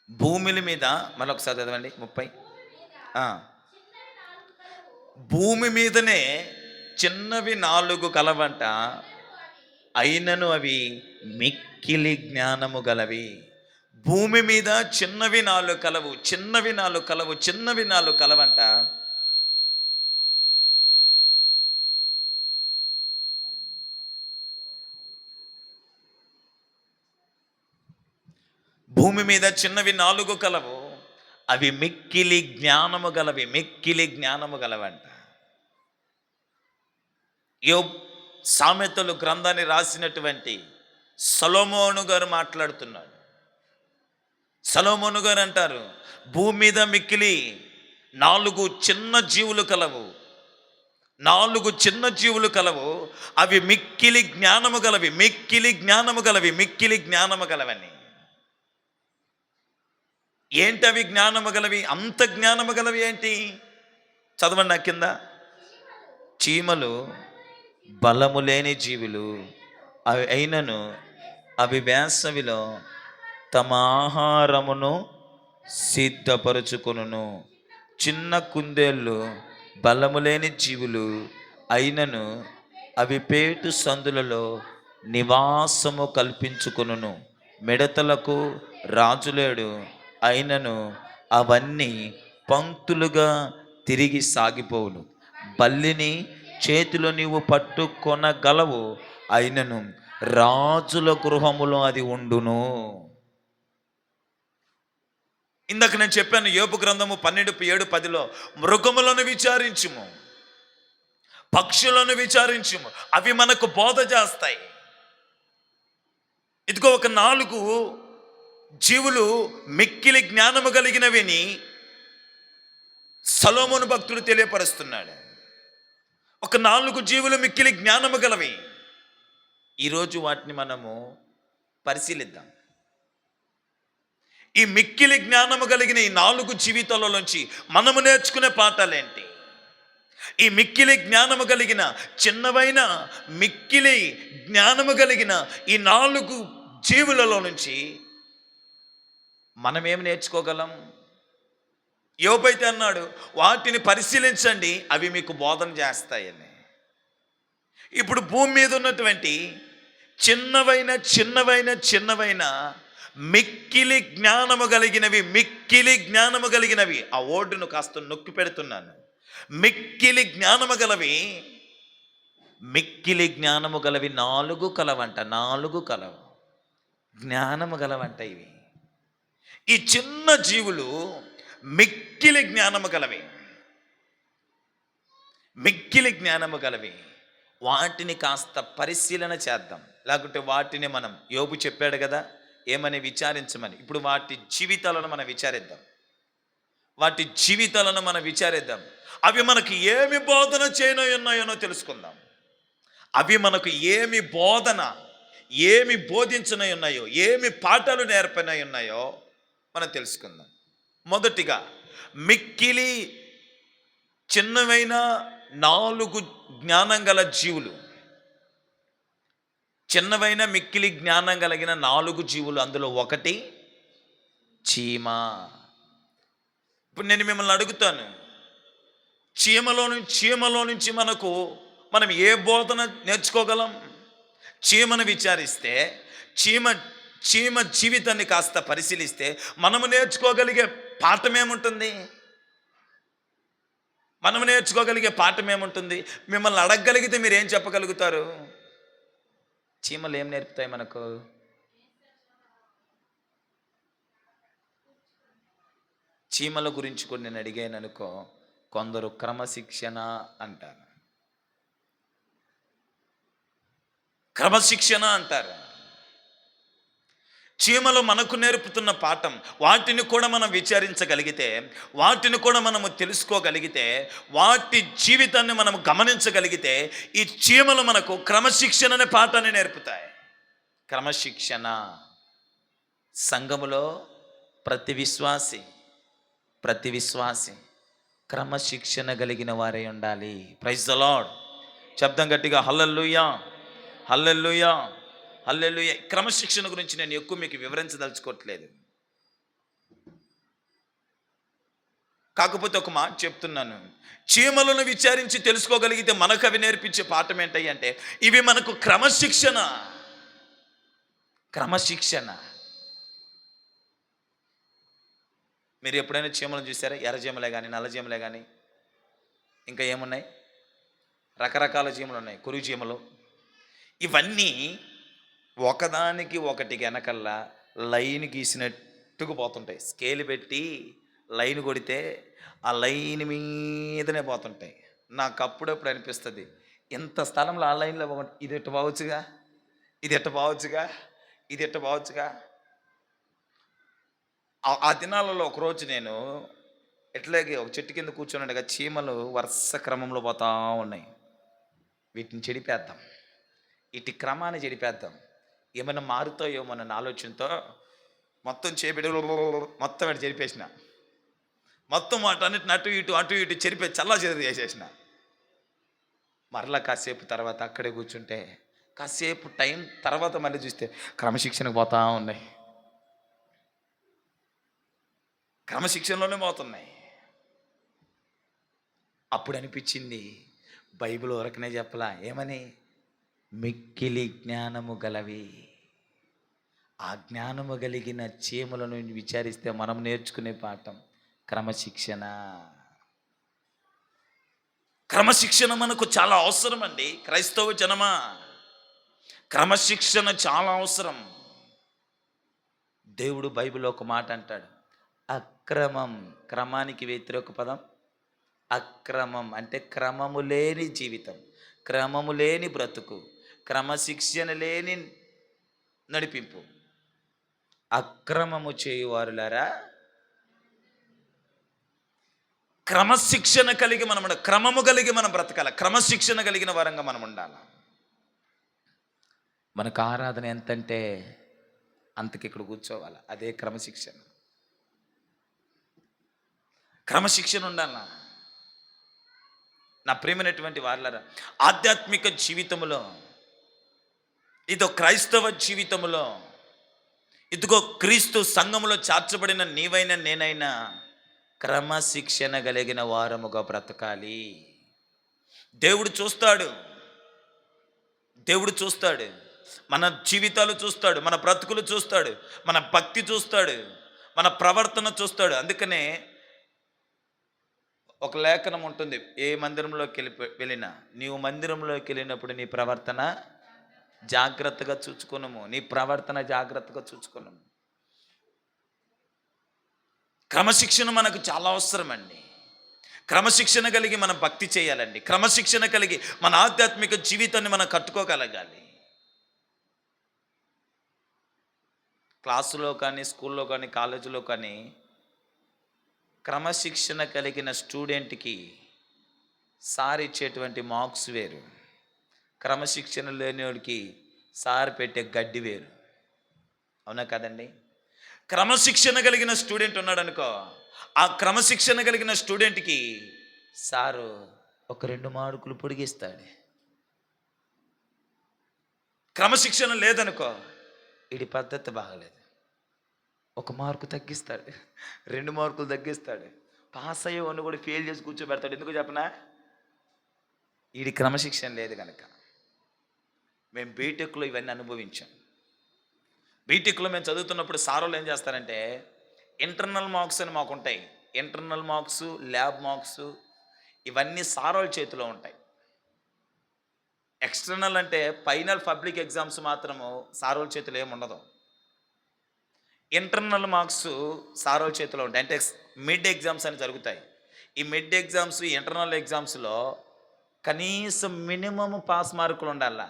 భూమి మీద, మరొకసారి చదవండి 30. భూమి మీదనే చిన్నవి 4 కలవంట, అయినను అవి మిక్కిలి జ్ఞానము గలవి. భూమి మీద చిన్నవి 4 కలవంట, భూమి మీద చిన్నవి 4 కలవు, అవి మిక్కిలి జ్ఞానము గలవంట. సామెతలు గ్రంథాన్ని రాసినటువంటి సొలొమోను గారు మాట్లాడుతున్నాడు. సొలొమోను గారు అంటారు, భూమి మీద మిక్కిలి 4 చిన్న జీవులు కలవు, 4 చిన్న జీవులు కలవు, అవి మిక్కిలి జ్ఞానము గలవని. ఏంటి అవి జ్ఞానము గలవి? అంత జ్ఞానము గలవి ఏంటి? చదవండి నా కింద. చీమలు బలము లేని జీవులు, అవి అయినను అవి వేసవిలో తమ ఆహారమును సిద్ధపరుచుకొనును. చిన్న కుందేళ్ళు బలము లేని జీవులు, అయినను అవి పేటు సందులలో నివాసము కల్పించుకొనును. మిడతలకు రాజులేడు, అయినను అవన్నీ పంక్తులుగా తిరిగి సాగిపోవును. బల్లిని చేతిలో నీవు పట్టుకొనగలవు, అయినను రాజుల గృహములో అది ఉండును. ఇందాక నేను చెప్పాను, యోబు గ్రంథము 12:7-10లో మృగములను విచారించుము, పక్షులను విచారించుము, అవి మనకు బోధ చేస్తాయి. ఇదిగో ఒక 4 జీవులు మిక్కిలి జ్ఞానము కలిగినవిని సొలొమోను భక్తుడు తెలియపరుస్తున్నాడు. ఒక 4 జీవులు మిక్కిలి జ్ఞానము గలవి. ఈరోజు వాటిని మనము పరిశీలిద్దాం. ఈ మిక్కిలి జ్ఞానము కలిగిన ఈ 4 జీవితాలలోంచి మనము నేర్చుకునే పాఠాలేంటి? ఈ మిక్కిలి జ్ఞానము కలిగిన, చిన్నవైన మిక్కిలి జ్ఞానము కలిగిన ఈ 4 జీవులలో నుంచి మనం ఏం నేర్చుకోగలం? యోబు అయితే అన్నాడు, వాటిని పరిశీలించండి, అవి మీకు బోధన చేస్తాయని. ఇప్పుడు భూమి మీద ఉన్నటువంటి చిన్నవైన మిక్కిలి జ్ఞానము కలిగినవి, మిక్కిలి జ్ఞానము కలిగినవి. ఆ ఓడును కాస్త నొక్కి పెడుతున్నాను. మిక్కిలి జ్ఞానము గలవి, మిక్కిలి జ్ఞానము గలవి 4 కలవంట. 4 కలవు జ్ఞానము గలవంట ఇవి. ఈ చిన్న జీవులు మిక్కిలి జ్ఞానము గలవి, మిక్కిలి జ్ఞానము గలవి. వాటిని కాస్త పరిశీలన చేద్దాం. లేకుంటే వాటిని మనం, యోబు చెప్పాడు కదా ఏమని, విచారించమని. ఇప్పుడు వాటి జీవితాలను మనం విచారిద్దాం. వాటి జీవితాలను మనం విచారిద్దాం. అవి మనకు ఏమి బోధన చేయనున్నాయో తెలుసుకుందాం. అవి మనకు ఏమి బోధన, ఏమి బోధించనై ఉన్నాయో, ఏమి పాఠాలు నేర్పనై ఉన్నాయో మనం తెలుసుకుందాం. మొదటిగా, మిక్కిలి చిన్నవైన 4 జ్ఞానం గల జీవులు, చిన్నవైన మిక్కిలి జ్ఞానం కలిగిన 4 జీవులు. అందులో ఒకటి చీమ. ఇప్పుడు నేను మిమ్మల్ని అడుగుతాను, చీమలో నుంచి మనం ఏ బోధన నేర్చుకోగలం? చీమను విచారిస్తే, చీమ జీవితాన్ని కాస్త పరిశీలిస్తే మనము నేర్చుకోగలిగే పాఠం ఏముంటుంది? మనము నేర్చుకోగలిగే పాఠం ఏముంటుంది? మిమ్మల్ని అడగగలిగితే మీరు ఏం చెప్పగలుగుతారు? చీమలు ఏం నేర్పుతాయి మనకు? చీమల గురించి కొన్ని నేను అడిగాను అనుకో, కొందరు క్రమశిక్షణ అంటారు, క్రమశిక్షణ అంటారు. చీమలు మనకు నేర్పుతున్న పాఠం, వాటిని కూడా మనం విచారించగలిగితే, వాటిని కూడా మనము తెలుసుకోగలిగితే, వాటి జీవితాన్ని మనం గమనించగలిగితే, ఈ చీమలు మనకు క్రమశిక్షణ అనే పాఠాన్ని నేర్పుతాయి. క్రమశిక్షణ. సంఘములో ప్రతి విశ్వాసి క్రమశిక్షణ కలిగిన వారే ఉండాలి. Praise the lord. శబ్దం గట్టిగా హల్లెలూయా, హల్లెలూయా, హల్లెలూయా. క్రమశిక్షణ గురించి నేను ఎక్కువ మీకు వివరించదలుచుకోవట్లేదు. కాకపోతే ఒక మాట చెప్తున్నాను, చీమలను విచారించి తెలుసుకోగలిగితే మనకు అవి నేర్పించే పాఠం ఏంటి అంటే, ఇవి మనకు క్రమశిక్షణ. మీరు ఎప్పుడైనా చీమలను చూసారా? ఎర్ర చీమలే కానీ, నల్ల చీమలే కానీ, ఇంకా ఏమున్నాయి, రకరకాల చీమలు ఉన్నాయి, కురుగు చీమలు. ఇవన్నీ ఒకదానికి ఒకటి వెనకల్లా లైన్ గీసినట్టుకు పోతుంటాయి. స్కేల్ పెట్టి లైన్ కొడితే ఆ లైన్ మీదనే పోతుంటాయి. నాకు అప్పుడప్పుడు అనిపిస్తుంది, ఇంత స్థలంలో ఆ లైన్లో ఇది ఎట్ట పోవచ్చుగా, ఇది ఎట్ట పోవచ్చుగా, ఇది ఎట్ట పోవచ్చుగా. ఆ దినాలలో ఒకరోజు నేను ఎట్లాగే ఒక చెట్టు కింద కూర్చొని చీమలు వరుస క్రమంలో పోతా ఉన్నాయి. వీటిని చెడిపేద్దాం, ఇటు క్రమాన్ని చెడిపేద్దాం, ఏమైనా మారుతాయో మన ఆలోచనతో మొత్తం చేపెట్టి మొత్తం అటు చెరిపేసిన, మొత్తం వాటన్నిటిని అటు ఇటు చెరిపే చల్లా చెది చేసేసిన. మరలా కాసేపు తర్వాత అక్కడే కూర్చుంటే, కాసేపు టైం తర్వాత మళ్ళీ చూస్తే క్రమశిక్షణకు పోతా ఉన్నాయి, క్రమశిక్షణలోనే పోతున్నాయి. అప్పుడు అనిపించింది, బైబిల్ వరకునే చెప్పలా, ఏమని, మిక్కిలి జ్ఞానము గలవి. ఆ జ్ఞానము కలిగిన చీమలను విచారిస్తే మనం నేర్చుకునే పాఠం క్రమశిక్షణ. క్రమశిక్షణ మనకు చాలా అవసరం అండి. క్రైస్తవ జనమా, క్రమశిక్షణ చాలా అవసరం. దేవుడు బైబిల్లో ఒక మాట అంటాడు, అక్రమం. క్రమానికి వ్యతిరేక పదం అక్రమం. అంటే క్రమము లేని జీవితం, క్రమము లేని బ్రతుకు, క్రమశిక్షణ లేని నడిపింపు. అక్రమము చేయువారులారా, క్రమశిక్షణ కలిగి మనం క్రమము కలిగి మనం బ్రతకాలి, క్రమశిక్షణ కలిగిన వారంగా మనం ఉండాలి. మనకు ఆరాధన ఎంతంటే అంతకి ఇక్కడ కూర్చోవాలి. అదే క్రమశిక్షణ. క్రమశిక్షణ ఉండాల. నా ప్రియమైనటువంటి వారలారా, ఆధ్యాత్మిక జీవితంలో, ఇదో క్రైస్తవ జీవితంలో, ఇదిగో క్రీస్తు సంఘములో చేర్చబడిన నీవైనా నేనైనా క్రమశిక్షణ కలిగిన వారముగా బ్రతకాలి. దేవుడు చూస్తాడు. మన జీవితాలు చూస్తాడు, మన బ్రతుకులు చూస్తాడు, మన భక్తి చూస్తాడు, మన ప్రవర్తన చూస్తాడు. అందుకనే ఒక లేఖనం ఉంటుంది, ఏ మందిరంలోకి వెళ్ళినా నీవు మందిరంలోకి వెళ్ళినప్పుడు నీ ప్రవర్తన జాగ్రత్తగా చూచుకున్నాము, నీ ప్రవర్తన జాగ్రత్తగా చూచుకున్నాము. క్రమశిక్షణ మనకు చాలా అవసరం అండి. క్రమశిక్షణ కలిగి మనం భక్తి చేయాలండి. క్రమశిక్షణ కలిగి మన ఆధ్యాత్మిక జీవితాన్ని మనం కట్టుకోగలగాలి. క్లాసులో కానీ, స్కూల్లో కానీ, కాలేజీలో కానీ క్రమశిక్షణ కలిగిన స్టూడెంట్కి సార్ ఇచ్చేటువంటి మార్క్స్ వేరు, క్రమశిక్షణ లేనివాడికి సార్ పెట్టే గడ్డి వేరు. అవునా కదండి? క్రమశిక్షణ కలిగిన స్టూడెంట్ ఉన్నాడు అనుకో, ఆ క్రమశిక్షణ కలిగిన స్టూడెంట్కి సారు ఒక 2 మార్కులు పొడిగిస్తాడు. క్రమశిక్షణ లేదనుకో, వీడి పద్ధతి బాగలేదు, 1 మార్కు తగ్గిస్తాడు, 2 మార్కులు తగ్గిస్తాడు, పాస్ అయ్యేవాడిని కూడా ఫెయిల్ చేసి కూర్చోబెడతాడు. ఎందుకు చెప్పనా? వీడి క్రమశిక్షణ లేదు కనుక. మేము బీటెక్లో ఇవన్నీ అనుభవించాం. బీటెక్లో మేము చదువుతున్నప్పుడు సారోళ్ళు ఏం చేస్తారంటే, ఇంటర్నల్ మార్క్స్ అని మాకు ఉంటాయి. ఇంటర్నల్ మార్క్స్, ల్యాబ్ మార్క్స్ ఇవన్నీ సారోళ్ళ చేతిలో ఉంటాయి. ఎక్స్టర్నల్ అంటే ఫైనల్ పబ్లిక్ ఎగ్జామ్స్ మాత్రము సారోళ్ళ చేతిలో ఏముండదు. ఇంటర్నల్ మార్క్స్ సారోళ్ళ చేతిలో ఉంటాయి. అంటే మిడ్ ఎగ్జామ్స్ అని జరుగుతాయి. ఈ మిడ్ ఎగ్జామ్స్, ఇంటర్నల్ ఎగ్జామ్స్లో కనీసం మినిమం పాస్ మార్కులు ఉండాలా.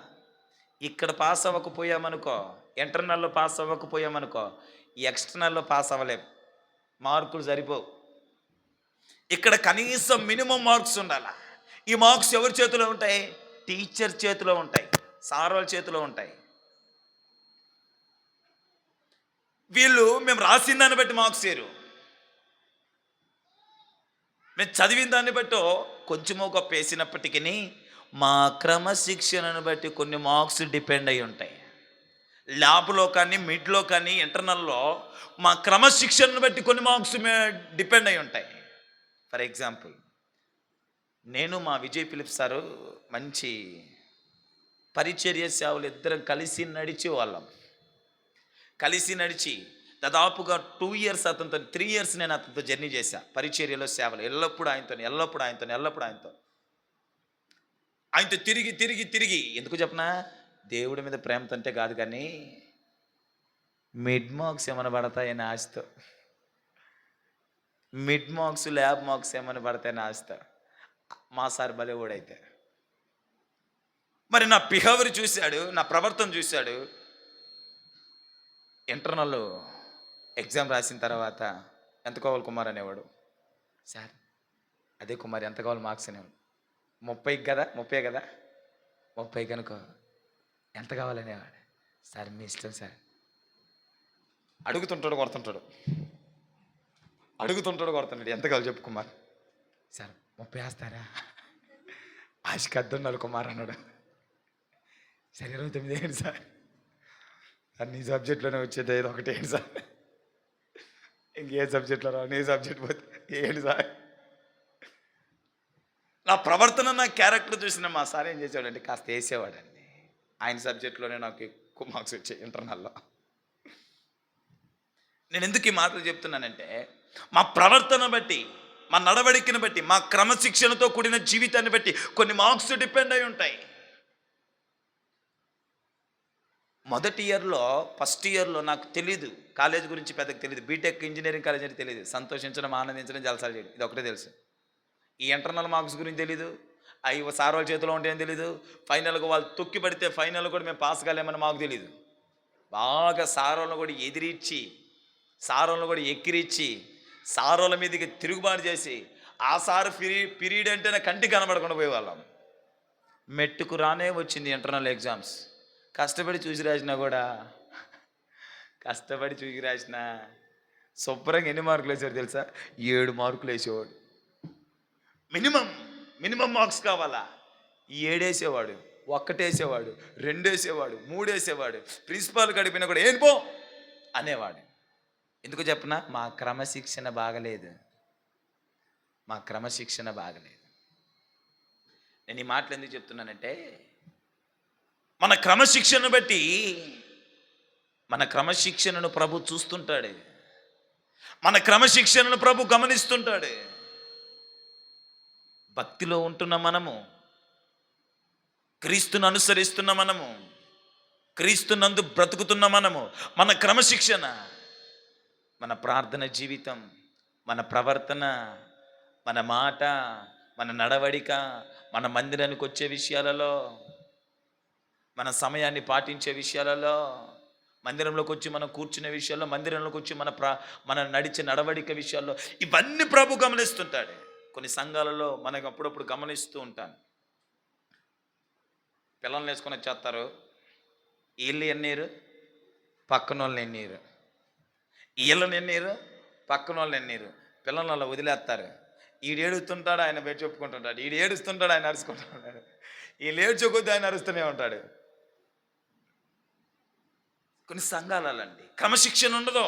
ఇక్కడ పాస్ అవ్వకపోయామనుకో, ఇంటర్నల్లో పాస్ అవ్వకపోయామనుకో, ఎక్స్టర్నల్లో పాస్ అవ్వలేము, మార్కులు సరిపోవు. ఇక్కడ కనీసం మినిమం మార్క్స్ ఉండాలి. ఈ మార్క్స్ ఎవరి చేతిలో ఉంటాయి? టీచర్ చేతిలో ఉంటాయి, సార్ వాళ్ళ చేతిలో ఉంటాయి. వీళ్ళు మేము రాసిన దాన్ని బట్టి మార్క్స్ వేరు, మేము చదివిన దాన్ని బట్టి కొంచెమో గొప్ప వేసినప్పటికీ మా క్రమశిక్షణను బట్టి కొన్ని మార్క్స్ డిపెండ్ అయి ఉంటాయి. ల్యాబ్లో కానీ, మిడ్లో కానీ, ఇంటర్నల్లో మా క్రమశిక్షణను బట్టి కొన్ని మార్క్స్ డిపెండ్ అయి ఉంటాయి. ఫర్ ఎగ్జాంపుల్, నేను మా విజయ్ ఫిలిప్స్ సారు మంచి పరిచర్య సేవలు ఇద్దరం కలిసి నడిచే వాళ్ళం. కలిసి నడిచి దాదాపుగా 2 ఇయర్స్ అతనితో, 3 ఇయర్స్ నేను అతనితో జర్నీ చేశా. పరిచర్యలో సేవలు ఎల్లప్పుడూ ఆయనతో తిరిగి ఎందుకు చెప్పనా? దేవుడి మీద ప్రేమతో అంటే కాదు, కానీ మిడ్ మార్క్స్ ఏమైనా పడతాయని ఆశతో, మిడ్ మార్క్స్, ల్యాబ్ మార్క్స్ ఏమైనా పడతాయని ఆశతో. మా సార్ భలే ఓడైతే మరి నా బిహేవియర్ చూశాడు, నా ప్రవర్తన చూశాడు. ఇంటర్నల్ ఎగ్జామ్ రాసిన తర్వాత ఎంత కావాలి కుమార్ అనేవాడు. సార్ అదే కుమార్ ఎంత కావాలి మార్క్స్ అనేవాడు. 30 కదా, 30 కనుక ఎంత కావాలనేవాడు. సార్ మీ ఇష్టం సార్. అడుగుతుంటాడు కొడుతుంటాడు ఎంత కావాలి చెప్పు కుమార్. సార్ 30 వేస్తారా? ఆశకి అద్దున్నాడు కుమార్ అన్నాడు. సరే 29 ఏంటి సార్? నీ సబ్జెక్ట్లోనే వచ్చేది ఏదో ఒకటి ఏంటి సార్? ఇంకే సబ్జెక్ట్లో రా, నీ సబ్జెక్ట్ పోతే ఏంటి సార్? నా ప్రవర్తన, నా క్యారెక్టర్ చూసిన మా సార్ ఏం చేసేవాడంటే కాస్త వేసేవాడండి. ఆయన సబ్జెక్ట్లోనే నాకు ఎక్కువ మార్క్స్ వచ్చాయి ఇంటర్నల్లో. నేను ఎందుకు ఈ మాటలు చెప్తున్నానంటే, మా ప్రవర్తన బట్టి, మా నడవడికను బట్టి, మా క్రమశిక్షణతో కూడిన జీవితాన్ని బట్టి కొన్ని మార్క్స్ డిపెండ్ అయి ఉంటాయి. ఫస్ట్ ఇయర్లో నాకు తెలీదు, కాలేజ్ గురించి పెద్దగా తెలియదు. బీటెక్ ఇంజనీరింగ్ కాలేజ్ అంటే తెలియదు. సంతోషించడం, ఆనందించడం, జలసాలు చేయడం, ఇది ఒకటే తెలుసు. ఈ ఇంటర్నల్ మార్క్స్ గురించి తెలీదు, అవి సార్ వాళ్ళ చేతిలో ఉంటాయని తెలీదు. ఫైనల్గా వాళ్ళు తొక్కి పడితే ఫైనల్ కూడా మేము పాస్ కాలేమని మాకు తెలీదు. బాగా సార్ వాళ్ళని కూడా ఎదిరించి, సార్ వాళ్ళని కూడా ఎక్కిరించి, సార్ వాళ్ళ మీదకి తిరుగుబాటు చేసి, ఆ సార్ పీరియడ్ అంటేనే కంటికి కనబడకుండా పోయేవాళ్ళం. మెట్టుకు రానే వచ్చింది ఇంటర్నల్ ఎగ్జామ్స్. కష్టపడి చూసి రాసిన శుభ్రంగా ఎన్ని మార్కులు వేసేవాడు తెలుసా? 7 మార్కులు వేసేవాడు. మినిమం మార్క్స్ కావాలా? 7 వేసేవాడు, 1 వేసేవాడు, 2 వేసేవాడు, 3 వేసేవాడు. ప్రిన్సిపాల్ గడిపినా కూడా ఏం పో అనేవాడు. ఎందుకు చెప్పనా? మా క్రమశిక్షణ బాగలేదు. నేను ఈ మాటలు ఎందుకు చెప్తున్నానంటే, మన క్రమశిక్షణను బట్టి మన క్రమశిక్షణను ప్రభు చూస్తుంటాడు. మన క్రమశిక్షణను ప్రభు గమనిస్తుంటాడు. భక్తిలో ఉంటున్న మనము, క్రీస్తును అనుసరిస్తున్న మనము, క్రీస్తునందు బ్రతుకుతున్న మనము, మన క్రమశిక్షణ, మన ప్రార్థన జీవితం, మన ప్రవర్తన, మన మాట, మన నడవడిక, మన మందిరానికి వచ్చే విషయాలలో, మన సమయాన్ని పాటించే విషయాలలో, మందిరంలోకి వచ్చి మనం కూర్చునే విషయాల్లో, మందిరంలోకి వచ్చి మన నడిచే నడవడిక విషయాల్లో ఇవన్నీ ప్రభు గమనిస్తుంటాడు. కొన్ని సంఘాలలో మనకు అప్పుడప్పుడు గమనిస్తూ ఉంటాను. పిల్లల్ని వేసుకొని వచ్చేస్తారు. వీళ్ళు ఎన్నీరు, పక్కన వాళ్ళని ఎన్నీరు, వీళ్ళని ఎన్నీరు, పక్కన వాళ్ళని ఎన్నీరు. పిల్లలు అలా వదిలేస్తారు. ఈడు ఏడుస్తుంటాడు, ఆయన బయట చెప్పుకుంటుంటాడు. ఈడు ఏడుస్తుంటాడు, ఆయన అరుచుకుంటుంటాడు. వీళ్ళు ఏడ్చొద్దు, ఆయన అరుస్తూనే ఉంటాడు. కొన్ని సంఘాలండి క్రమశిక్షణ ఉండదు.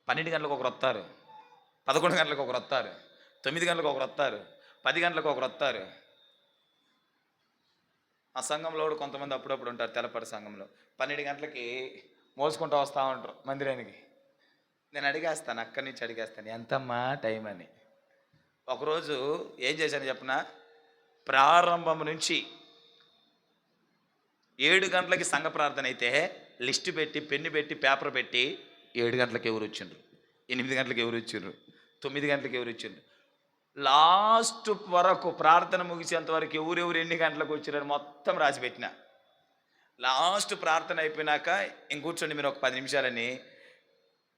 12 గంటలకు ఒకరు వస్తారు, 11 గంటలకు ఒకరు వస్తారు, 9 గంటలకు ఒకరు వస్తారు, 10 గంటలకు ఒకరు వస్తారు. ఆ సంఘంలో కూడా కొంతమంది అప్పుడప్పుడు ఉంటారు. తెల్లపడి సంఘంలో 12 గంటలకి మోసుకుంటూ వస్తూ ఉంటారు మందిరానికి. నేను అడిగేస్తాను, అక్కడి నుంచి అడిగేస్తాను, ఎంతమ్మా టైం అని. ఒకరోజు ఏం చేశాను చెప్పనా, ప్రారంభం నుంచి 7 గంటలకి సంఘ ప్రార్థన అయితే లిస్ట్ పెట్టి, పెన్ను పెట్టి, పేపర్ పెట్టి 7 గంటలకు ఎవరు వచ్చిండ్రు, 8 గంటలకు ఎవరు వచ్చిండ్రు, 9 గంటలకు ఎవరు వచ్చిండ్రు, లాస్ట్ వరకు ప్రార్థన ముగిసేంత వరకు ఎవరెవరు ఎన్ని గంటలకు వచ్చారని మొత్తం రాసిపెట్టిన. లాస్ట్ ప్రార్థన అయిపోయినాక కూర్చోండి మీరు ఒక 10 నిమిషాలని,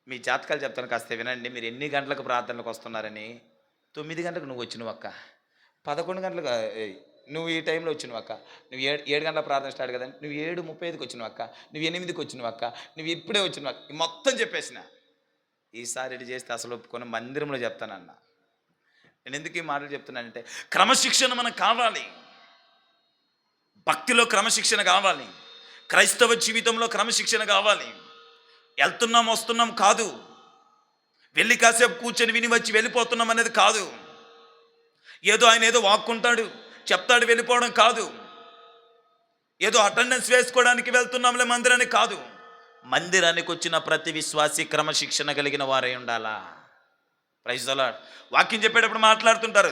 మీ జాతకాలు చెప్తాను కాస్త వినండి, మీరు ఎన్ని గంటలకు ప్రార్థనలకు వస్తున్నారని. 9 గంటలకు నువ్వు వచ్చినవు అక్క, 11 గంటలకు నువ్వు ఈ టైంలో వచ్చినవు అక్క, నువ్వు 7 గంటల ప్రార్థన స్టార్ట్ కదండి, నువ్వు 7:35కి వచ్చినవు అక్క, నువ్వు 8కి వచ్చినవు అక్క, నువ్వు ఇప్పుడే వచ్చినవు అక్క, మొత్తం చెప్పేసిన. ఈసారి ఇది చేస్తే అసలు ఒప్పుకొని మందిరంలో చెప్తానన్న. నేను ఎందుకు ఈ మాటలు చెప్తున్నానంటే, క్రమశిక్షణ మనకు కావాలి. భక్తిలో క్రమశిక్షణ కావాలి, క్రైస్తవ జీవితంలో క్రమశిక్షణ కావాలి. వెళ్తున్నాం వస్తున్నాం కాదు, వెళ్ళి కాసేపు కూర్చొని విని వచ్చి వెళ్ళిపోతున్నాం అనేది కాదు. ఏదో ఆయన ఏదో వాక్కుంటాడు, చెప్తాడు, వెళ్ళిపోవడం కాదు. ఏదో అటెండెన్స్ వేసుకోవడానికి వెళ్తున్నాంలే మందిరానికి కాదు. మందిరానికి వచ్చిన ప్రతి విశ్వాసి క్రమశిక్షణ కలిగిన వారై ఉండాలా. Praise the lord. వాక్యం చెప్పేటప్పుడు మాట్లాడుతుంటారు,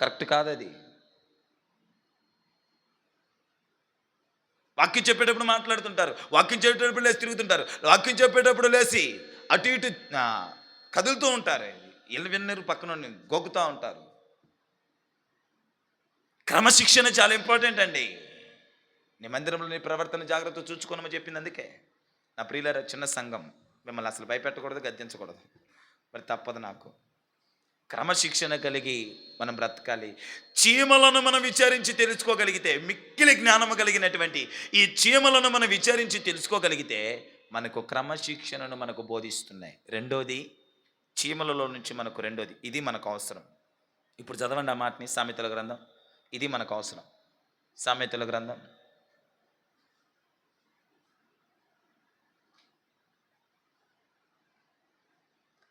కరెక్ట్ కాదు అది. వాక్యం చెప్పేటప్పుడు మాట్లాడుతుంటారు, వాక్యం చెప్పేటప్పుడు లేచి తిరుగుతుంటారు, వాక్యం చెప్పేటప్పుడు లేచి అటు ఇటు కదులుతూ ఉంటారు. ఇల్లు విన్నరు పక్కన గోకుతూ ఉంటారు. క్రమశిక్షణ చాలా ఇంపార్టెంట్ అండి. నీ మందిరంలో నీ ప్రవర్తన జాగ్రత్త చూసుకోనమని చెప్పింది. అందుకే నా ప్రియులారా, చిన్న సంఘం, మిమ్మల్ని అసలు భయపెట్టకూడదు, గద్దించకూడదు, మరి తప్పదు నాకు. క్రమశిక్షణ కలిగి మనం బ్రతకాలి. చీమలను మనం విచారించి తెలుసుకోగలిగితే, మిక్కిలి జ్ఞానము కలిగినటువంటి ఈ చీమలను మనం విచారించి తెలుసుకోగలిగితే మనకు క్రమశిక్షణను మనకు బోధిస్తున్నాయి. రెండోది, చీమలలో నుంచి మనకు రెండోది, ఇది మనకు అవసరం. ఇప్పుడు చదవండి ఆ మాటని, సామెతల గ్రంథం. ఇది మనకు అవసరం. సామెతల గ్రంథం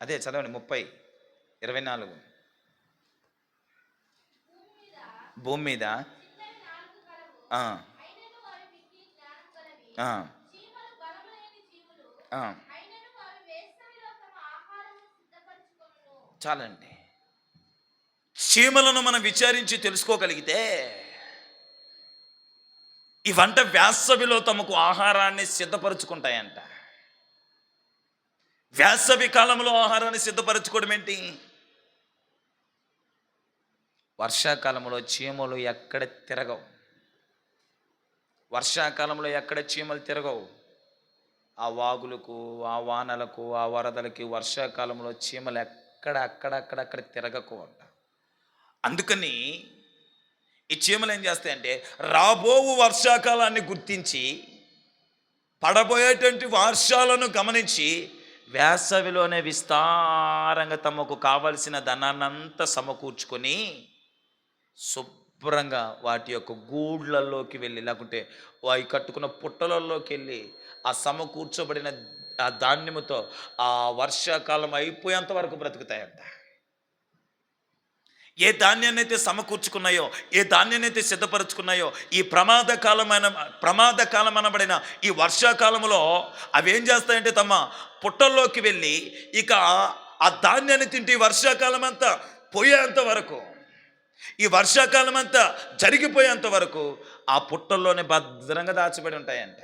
అదే చదవండి, 30:24. భూమి మీద చాలండి. చీమలను మనం విచారించి తెలుసుకోగలిగితే ఇవంట వేసవిలో తమకు ఆహారాన్ని సిద్ధపరచుకుంటాయంట. వేసవి కాలంలో ఆహారాన్ని సిద్ధపరచుకోవడం ఏంటి? వర్షాకాలంలో చీమలు ఎక్కడ తిరగవు. వర్షాకాలంలో ఎక్కడ చీమలు తిరగవు. ఆ వాగులకు, ఆ వానలకు, ఆ వరదలకి వర్షాకాలంలో చీమలు అక్కడక్కడ తిరగకుండా. అందుకని ఈ చీమలు ఏం చేస్తాయంటే, రాబోవు వర్షాకాలాన్ని గుర్తించి, పడబోయేటువంటి వర్షాలను గమనించి, వేసవిలోనే విస్తారంగా తమకు కావలసిన ధనాన్నంతా సమకూర్చుకొని శుభ్రంగా వాటి యొక్క గూళ్ళల్లోకి వెళ్ళి, లేకుంటే అవి కట్టుకున్న పుట్టలలోకి వెళ్ళి ఆ సమకూర్చబడిన ఆ ధాన్యముతో ఆ వర్షాకాలం అయిపోయేంత వరకు బ్రతుకుతాయంట. ఏ ధాన్యాన్ని అయితే సమకూర్చుకున్నాయో, ఏ ధాన్యాన్ని అయితే సిద్ధపరచుకున్నాయో, ఈ ప్రమాద కాలం అనబడిన ఈ వర్షాకాలంలో అవి ఏం చేస్తాయంటే తమ పుట్టల్లోకి వెళ్ళి ఇక ఆ ధాన్యాన్ని తింటే ఈ వర్షాకాలం అంతా పోయేంత వరకు, ఈ వర్షాకాలం అంతా జరిగిపోయేంత వరకు ఆ పుట్టల్లోనే భద్రంగా దాచబడి ఉంటాయంట.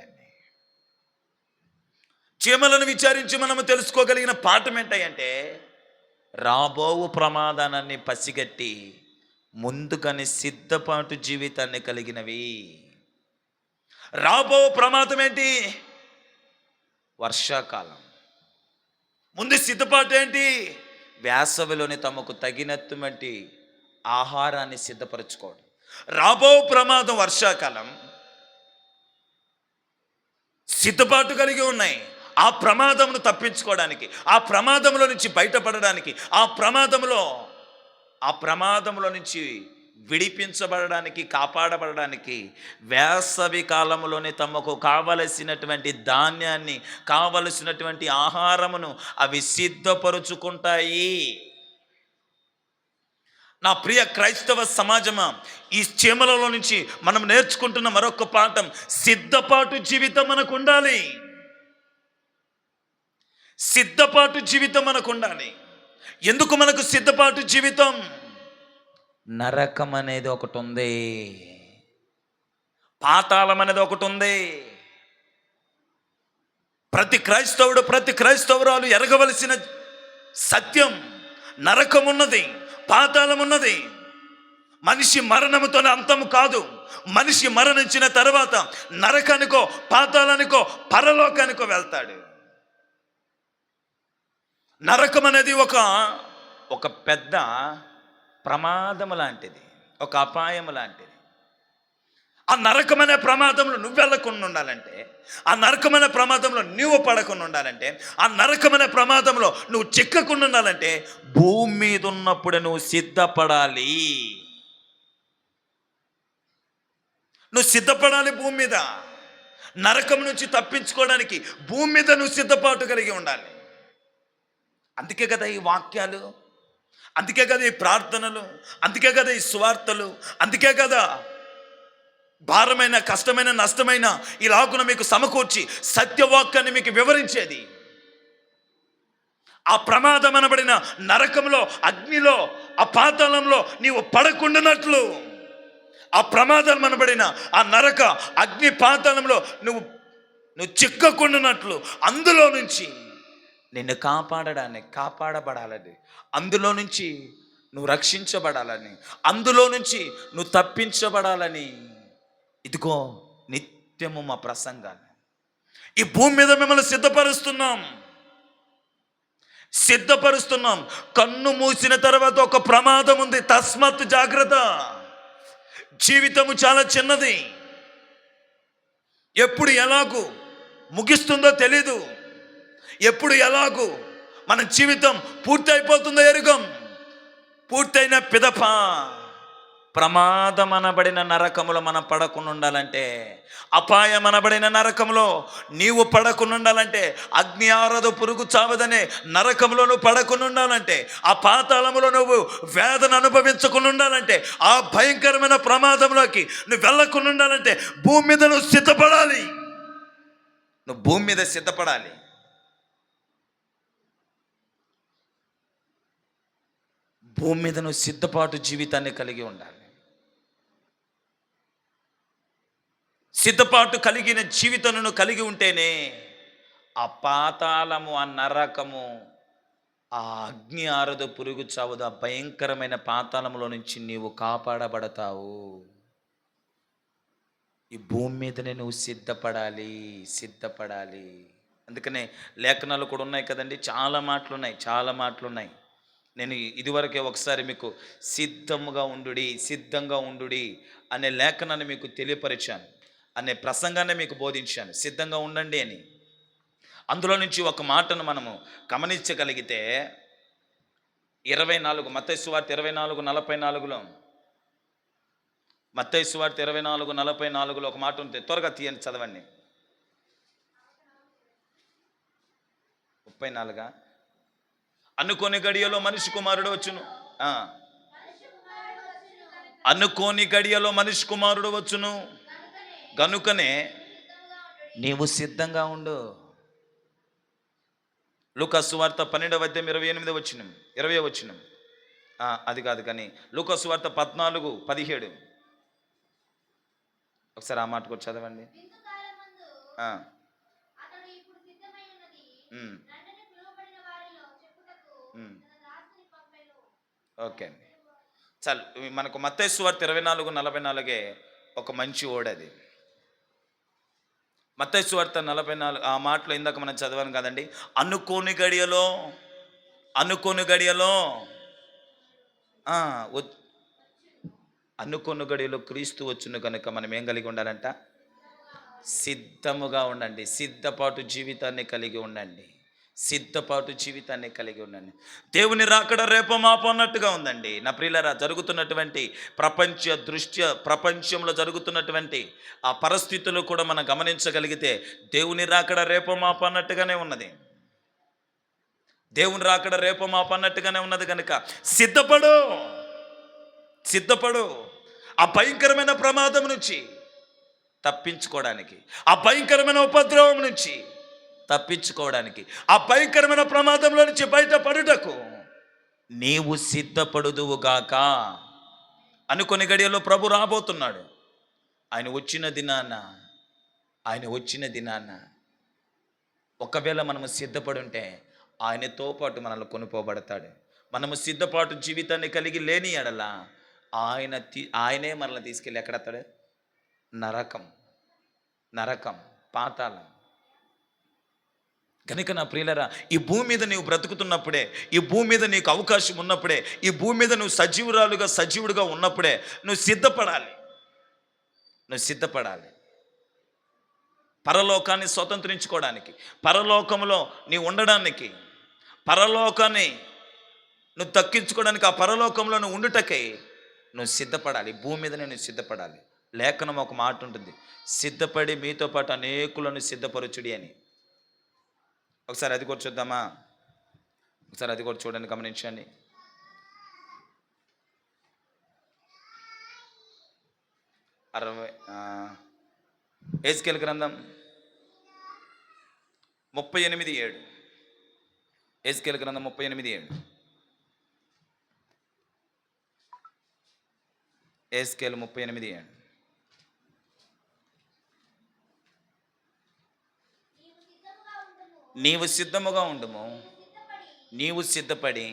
చీమలను విచారించి మనము తెలుసుకోగలిగిన పాఠం ఏంటంటే, రాబోవు ప్రమాదాన్ని పసిగట్టి ముందుగానే సిద్ధపాటు జీవితాన్ని కలిగినవి. రాబో ప్రమాదం ఏంటి? వర్షాకాలం. ముందు సిద్ధపాటు ఏంటి? వేసవిలోని తమకు తగినటువంటి ఆహారాన్ని సిద్ధపరచుకోవడం. రాబో ప్రమాదం వర్షాకాలం, సిద్ధపాటు కలిగి ఉన్నాయి. ఆ ప్రమాదమును తప్పించుకోవడానికి, ఆ ప్రమాదంలో నుంచి బయటపడడానికి, ఆ ప్రమాదంలో నుంచి విడిపించబడడానికి, కాపాడబడడానికి వేసవి కాలంలోనే తమకు కావలసినటువంటి ధాన్యాన్ని, కావలసినటువంటి ఆహారమును అవి సిద్ధపరుచుకుంటాయి. నా ప్రియ క్రైస్తవ సమాజమా, ఈ చీమలలో నుంచి మనం నేర్చుకుంటున్న మరొక పాఠం, సిద్ధపాటు జీవితం మనకు ఉండాలి. సిద్ధపాటు జీవితం మనకు ఉండాలి. ఎందుకు మనకు సిద్ధపాటు జీవితం? నరకం అనేది ఒకటి ఉంది, పాతాళం అనేది ఒకటి ఉంది. ప్రతి క్రైస్తవుడు, ప్రతి క్రైస్తవురాలు ఎరగవలసిన సత్యం, నరకం ఉన్నది, పాతాళం ఉన్నది. మనిషి మరణముతోనే అంతము కాదు. మనిషి మరణించిన తర్వాత నరకానికో, పాతాళానికో, పరలోకానికో వెళ్తాడు. నరకం అనేది ఒక పెద్ద ప్రమాదం లాంటిది, ఒక అపాయం లాంటిది. ఆ నరకమైన ప్రమాదంలో నువ్వు వెళ్ళకుండా ఉండాలంటే, ఆ నరకమైన ప్రమాదంలో నువ్వు పడకుండా ఉండాలంటే, ఆ నరకమైన ప్రమాదంలో నువ్వు చిక్కకుండా ఉండాలంటే భూమి మీద ఉన్నప్పుడే నువ్వు సిద్ధపడాలి. నువ్వు సిద్ధపడాలి. భూమి మీద నరకం నుంచి తప్పించుకోవడానికి భూమి మీద నువ్వు సిద్ధపాటు కలిగి ఉండాలి. అందుకే కదా ఈ వాక్యాలు, అందుకే కదా ఈ ప్రార్థనలు, అందుకే కదా ఈ సువార్తలు, అందుకే కదా భారమైన, కష్టమైన, నష్టమైన ఇలాగున మీకు సమకూర్చి సత్యవాక్యాన్ని మీకు వివరించేది. ఆ ప్రమాదం అనబడిన నరకంలో, అగ్నిలో, ఆ పాతాళంలో నీవు పడకుండానట్లు, ఆ ప్రమాదం అనబడిన ఆ నరక అగ్ని పాతాళంలో నువ్వు చిక్కకుండానట్లు, అందులో నుంచి నిన్ను కాపాడబడాలని, అందులో నుంచి నువ్వు రక్షించబడాలని, అందులో నుంచి నువ్వు తప్పించబడాలని, ఇదిగో నిత్యము మా ప్రసంగాలు ఈ భూమి మీద మిమ్మల్ని సిద్ధపరుస్తున్నాం. కన్ను మూసిన తర్వాత ఒక ప్రమాదం ఉంది, తస్మత్ జాగ్రత్త. జీవితము చాలా చిన్నది, ఎప్పుడు ఎలాగూ ముగిస్తుందో తెలీదు, ఎప్పుడు ఎలాగూ మన జీవితం పూర్తి అయిపోతుందో ఎరుగం. పూర్తయిన పిదప ప్రమాదం అనబడిన నరకములో మనం పడకుండా ఉండాలంటే, అపాయం అనబడిన నరకంలో నీవు పడకుండా ఉండాలంటే, అగ్ని ఆరదు పురుగు చావదనే నరకంలో నువ్వు పడకుండా ఉండాలంటే, ఆ పాతాళములో నువ్వు వేదన అనుభవించకుండా ఉండాలంటే, ఆ భయంకరమైన ప్రమాదంలోకి నువ్వు వెళ్ళకుండా ఉండాలంటే భూమి మీద నువ్వు సిద్ధపడాలి. నువ్వు భూమి మీద సిద్ధపడాలి. భూమి మీద నువ్వు సిద్ధపాటు జీవితాన్ని కలిగి ఉండాలి. సిద్ధపాటు కలిగిన జీవితాన్ని కలిగి ఉంటేనే ఆ పాతాళము, ఆ నరకము, ఆ అగ్ని ఆరదు పురుగు చావదు, ఆ భయంకరమైన పాతాళములో నుంచి నీవు కాపాడబడతావు. ఈ భూమి మీదనే నువ్వు సిద్ధపడాలి. అందుకనే లేఖనాలు కూడా ఉన్నాయి కదండి, చాలా మాటలు ఉన్నాయి. నేను ఇదివరకే ఒకసారి మీకు సిద్ధంగా ఉండుడి అనే లేఖనాన్ని మీకు తెలియపరిచాను, అనే ప్రసంగాన్ని మీకు బోధించాను. సిద్ధంగా ఉండండి అని. అందులో నుంచి ఒక మాటను మనము గమనించగలిగితే 24 మత్తయి సువార్త 24:44లో, మత్తయి సువార్త 24:44లో ఒక మాట ఉంటుంది. త్వరగా తీయండి, చదవండి. 34 అనుకోని గడియలో మనిషి కుమారుడు వచ్చును. అనుకోని గడియలో మనిషి కుమారుడు వచ్చును గనుకనే నీవు సిద్ధంగా ఉండు. లూకా సువార్త 12:28 20 అది కాదు కానీ లూకా సువార్త 14:17 ఒకసారి ఆ మాట కూడా చదవండి. ఓకే అండి, చాలు. మనకు మత్తయి సువార్త 24:44 ఒక మంచి ఓడది. మత్తయి సువార్త 44 ఆ మాటలో ఇందాక మనం చదవాను కదండి. అనుకోని గడియలో అనుకోని గడియలో క్రీస్తు వచ్చును కనుక మనం ఏం కలిగి ఉండాలంట? సిద్ధముగా ఉండండి. సిద్ధపాటు జీవితాన్ని కలిగి ఉండండి. దేవుని రాకడ రేపో మాపో అన్నట్టుగా ఉందండి నా ప్రియులారా. జరుగుతున్నటువంటి ప్రపంచంలో జరుగుతున్నటువంటి ఆ పరిస్థితులు కూడా మనం గమనించగలిగితే దేవుని రాకడ రేపో మాపో అన్నట్టుగానే ఉన్నది. కనుక సిద్ధపడు ఆ భయంకరమైన ప్రమాదం నుంచి తప్పించుకోవడానికి, ఆ భయంకరమైన ఉపద్రవం నుంచి తప్పించుకోవడానికి, ఆ భయంకరమైన ప్రమాదంలో నుంచి బయటపడుటకు నీవు సిద్ధపడుదువుగాక. అనుకోని గడియలో ప్రభు రాబోతున్నాడు. ఆయన వచ్చిన దినాన ఒకవేళ మనము సిద్ధపడి ఉంటే ఆయనతో పాటు మనల్ని కొనుపోబడతాడు. మనము సిద్ధపాటు జీవితాన్ని కలిగి లేని ఎడల ఆయనే మనల్ని తీసుకెళ్ళి ఎక్కడెత్తాడు? నరకం, పాతాళం. కనుక నా ప్రియులరా, ఈ భూమి మీద నీవు బ్రతుకుతున్నప్పుడే, ఈ భూమి మీద నీకు అవకాశం ఉన్నప్పుడే, ఈ భూమి మీద నువ్వు సజీవుడుగా ఉన్నప్పుడే నువ్వు సిద్ధపడాలి. పరలోకాన్ని స్వతంత్రించుకోవడానికి, పరలోకంలో నీ ఉండడానికి, పరలోకాన్ని నువ్వు దక్కించుకోవడానికి, ఆ పరలోకంలో నువ్వు ఉండుటకై నువ్వు సిద్ధపడాలి. భూమి మీదనే నువ్వు సిద్ధపడాలి. లేఖనం ఒక మాట ఉంటుంది, సిద్ధపడి మీతో పాటు అనేకులను సిద్ధపరచుడి అని. ఒకసారి అది కూడా చూద్దామా? ఒకసారి అది కూడా చూడండి, గమనించండి. యెహెజ్కేలు గ్రంథం 38:7. యెహెజ్కేలు గ్రంథం 38:7. యెహెజ్కేలు 38:7. నీవు సిద్ధపడి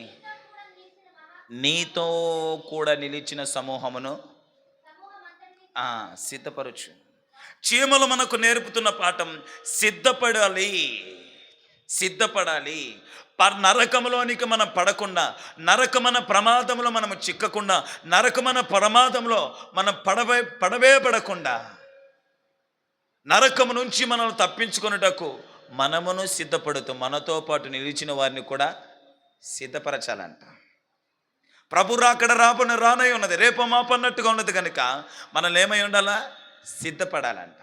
నీతో కూడా నిలిచిన సమూహమును సిద్ధపరచు. చీమలు మనకు నేర్పుతున్న పాఠం సిద్ధపడాలి. నరకంలోనికి మనం పడకుండా, నరకమైన ప్రమాదంలో మనం చిక్కకుండా, నరకమైన ప్రమాదంలో మనం పడకుండా, నరకము నుంచి మనల్ని తప్పించుకొనుటకు మనమును సిద్ధపడుతూ మనతో పాటు నిలిచిన వారిని కూడా సిద్ధపరచాలంట. ప్రభు రాకడ రానై ఉన్నది, రేపో మాపో అన్నట్టుగా ఉన్నది కనుక మనల్ని ఏమై ఉండాలా? సిద్ధపడాలంట.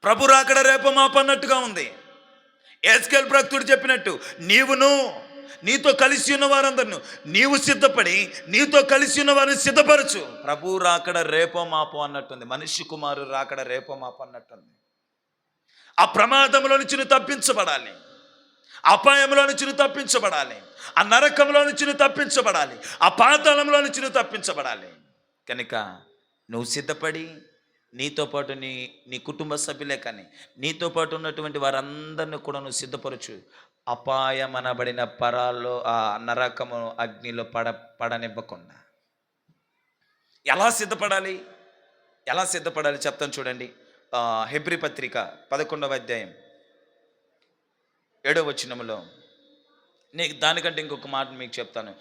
ప్రభు రాకడ రేపో మాపో అన్నట్టుగా ఉంది. యెహెజ్కేలు భక్తుడు చెప్పినట్టు నీతో కలిసి ఉన్న వారందరిని నీవు సిద్ధపడి నీతో కలిసి ఉన్న వారిని సిద్ధపరచు. ప్రభు రాకడ రేపో మాపో అన్నట్టుంది. మనిషి కుమారుడు రాకడ రేపో మాపో అన్నట్టుంది. ఆ ప్రమాదంలో నుంచి నువ్వు తప్పించబడాలి, అపాయంలో నుంచి నువ్వు తప్పించబడాలి, ఆ నరకంలో నుంచి నువ్వు తప్పించబడాలి, ఆ పాతాళంలో నుంచి నువ్వు తప్పించబడాలి. కనుక నువ్వు సిద్ధపడి నీతో పాటు నీ కుటుంబ సభ్యులే కానీ నీతో పాటు ఉన్నటువంటి వారందరినీ కూడా నువ్వు సిద్ధపరచు. అపాయమనబడిన పరాల్లో ఆ నరకము అగ్నిలో పడనివ్వకుండా. ఎలా సిద్ధపడాలి చెప్తాను చూడండి. హెబ్రీ పత్రిక 11వ అధ్యాయం 7వ వచనములో దానికంటే ఇంకొక మాట మీకు చెప్తాను.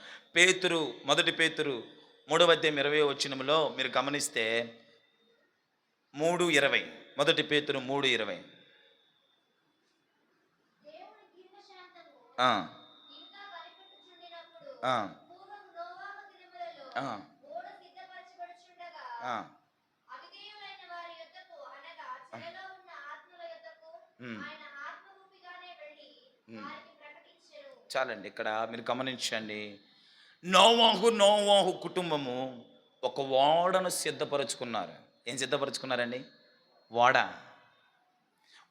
మొదటి పేతురు 3వ అధ్యాయం 20వ వచనములో మీరు గమనిస్తే 3:20, మొదటి పేతురు 3:20. చాలండి, ఇక్కడ మీరు గమనించండి. నోవాహు కుటుంబము ఒక ఓడను సిద్ధపరచుకున్నారు. ఏం సిద్ధపరచుకున్నారండి? ఓడ.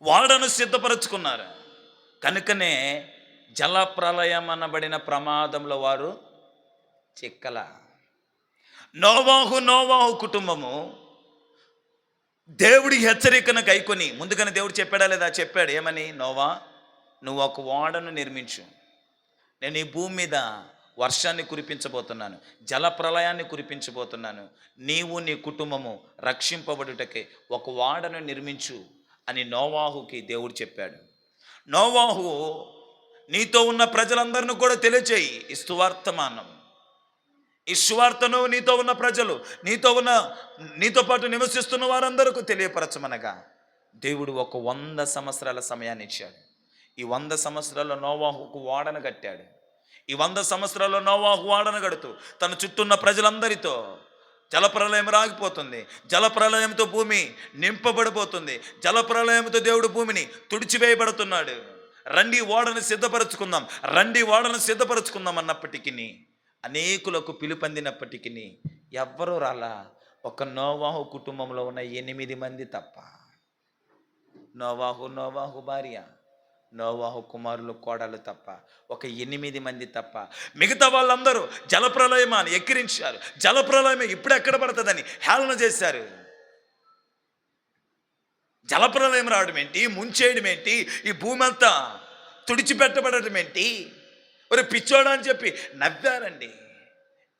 ఓడను సిద్ధపరచుకున్నారు. కనుకనే జలప్రలయం అనబడిన ప్రమాదంలో వారు చిక్కల. నోవాహు కుటుంబము దేవుడి హెచ్చరికను గైకొని, ముందుగానే దేవుడు చెప్పాడా లేదా? చెప్పాడు. ఏమని? నోవా, నువ్వు ఒక ఓడను నిర్మించు. నేను ఈ భూమి మీద వర్షాన్ని కురిపించబోతున్నాను, జల ప్రళయాన్ని కురిపించబోతున్నాను. నీవు నీ కుటుంబము రక్షింపబడుటకే ఒక ఓడను నిర్మించు అని నోవాహుకి దేవుడు చెప్పాడు. నోవాహు, నీతో ఉన్న ప్రజలందరినీ కూడా తెలియచేయి ఈ సువార్తమానం. ఈ సువార్తను నీతో ఉన్న ప్రజలు, నీతో పాటు నివసిస్తున్న వారందరికీ తెలియపరచమనగా దేవుడు ఒక 100 సంవత్సరాల సమయాన్ని ఇచ్చాడు. ఈ 100 సంవత్సరాల్లో నోవాహుకు ఓడను కట్టాడు. ఈ 100 సంవత్సరాల్లో నోవాహు ఓడను కడుతూ తన చుట్టూ ఉన్న ప్రజలందరితో, జలప్రలయం రాగిపోతుంది, జలప్రలయంతో భూమి నింపబడిపోతుంది, జలప్రలయంతో దేవుడు భూమిని తుడిచివేయబడుతున్నాడు. రండి ఓడను సిద్ధపరచుకుందాం అన్నప్పటికీ, అనేకులకు పిలుపొందినప్పటికీ ఎవ్వరూ రాలా. ఒక నోవాహు కుటుంబంలో ఉన్న 8 మంది తప్ప. నోవాహు భార్య, నోవాహు కుమారులు, కోడలు తప్ప, ఒక 8 మంది తప్ప. మిగతా వాళ్ళందరూ జలప్రలయమాన్ని ఎక్కిరించారు. జలప్రలయం ఇప్పుడు ఎక్కడ పడుతుందని హేళన చేశారు. జలప్రలయం రావడం ఏంటి, ముంచేయడం ఏంటి, ఈ భూమి అంతా తుడిచిపెట్టబడటం ఏంటి, మరి పిచ్చోడా అని చెప్పి నవ్వారండి,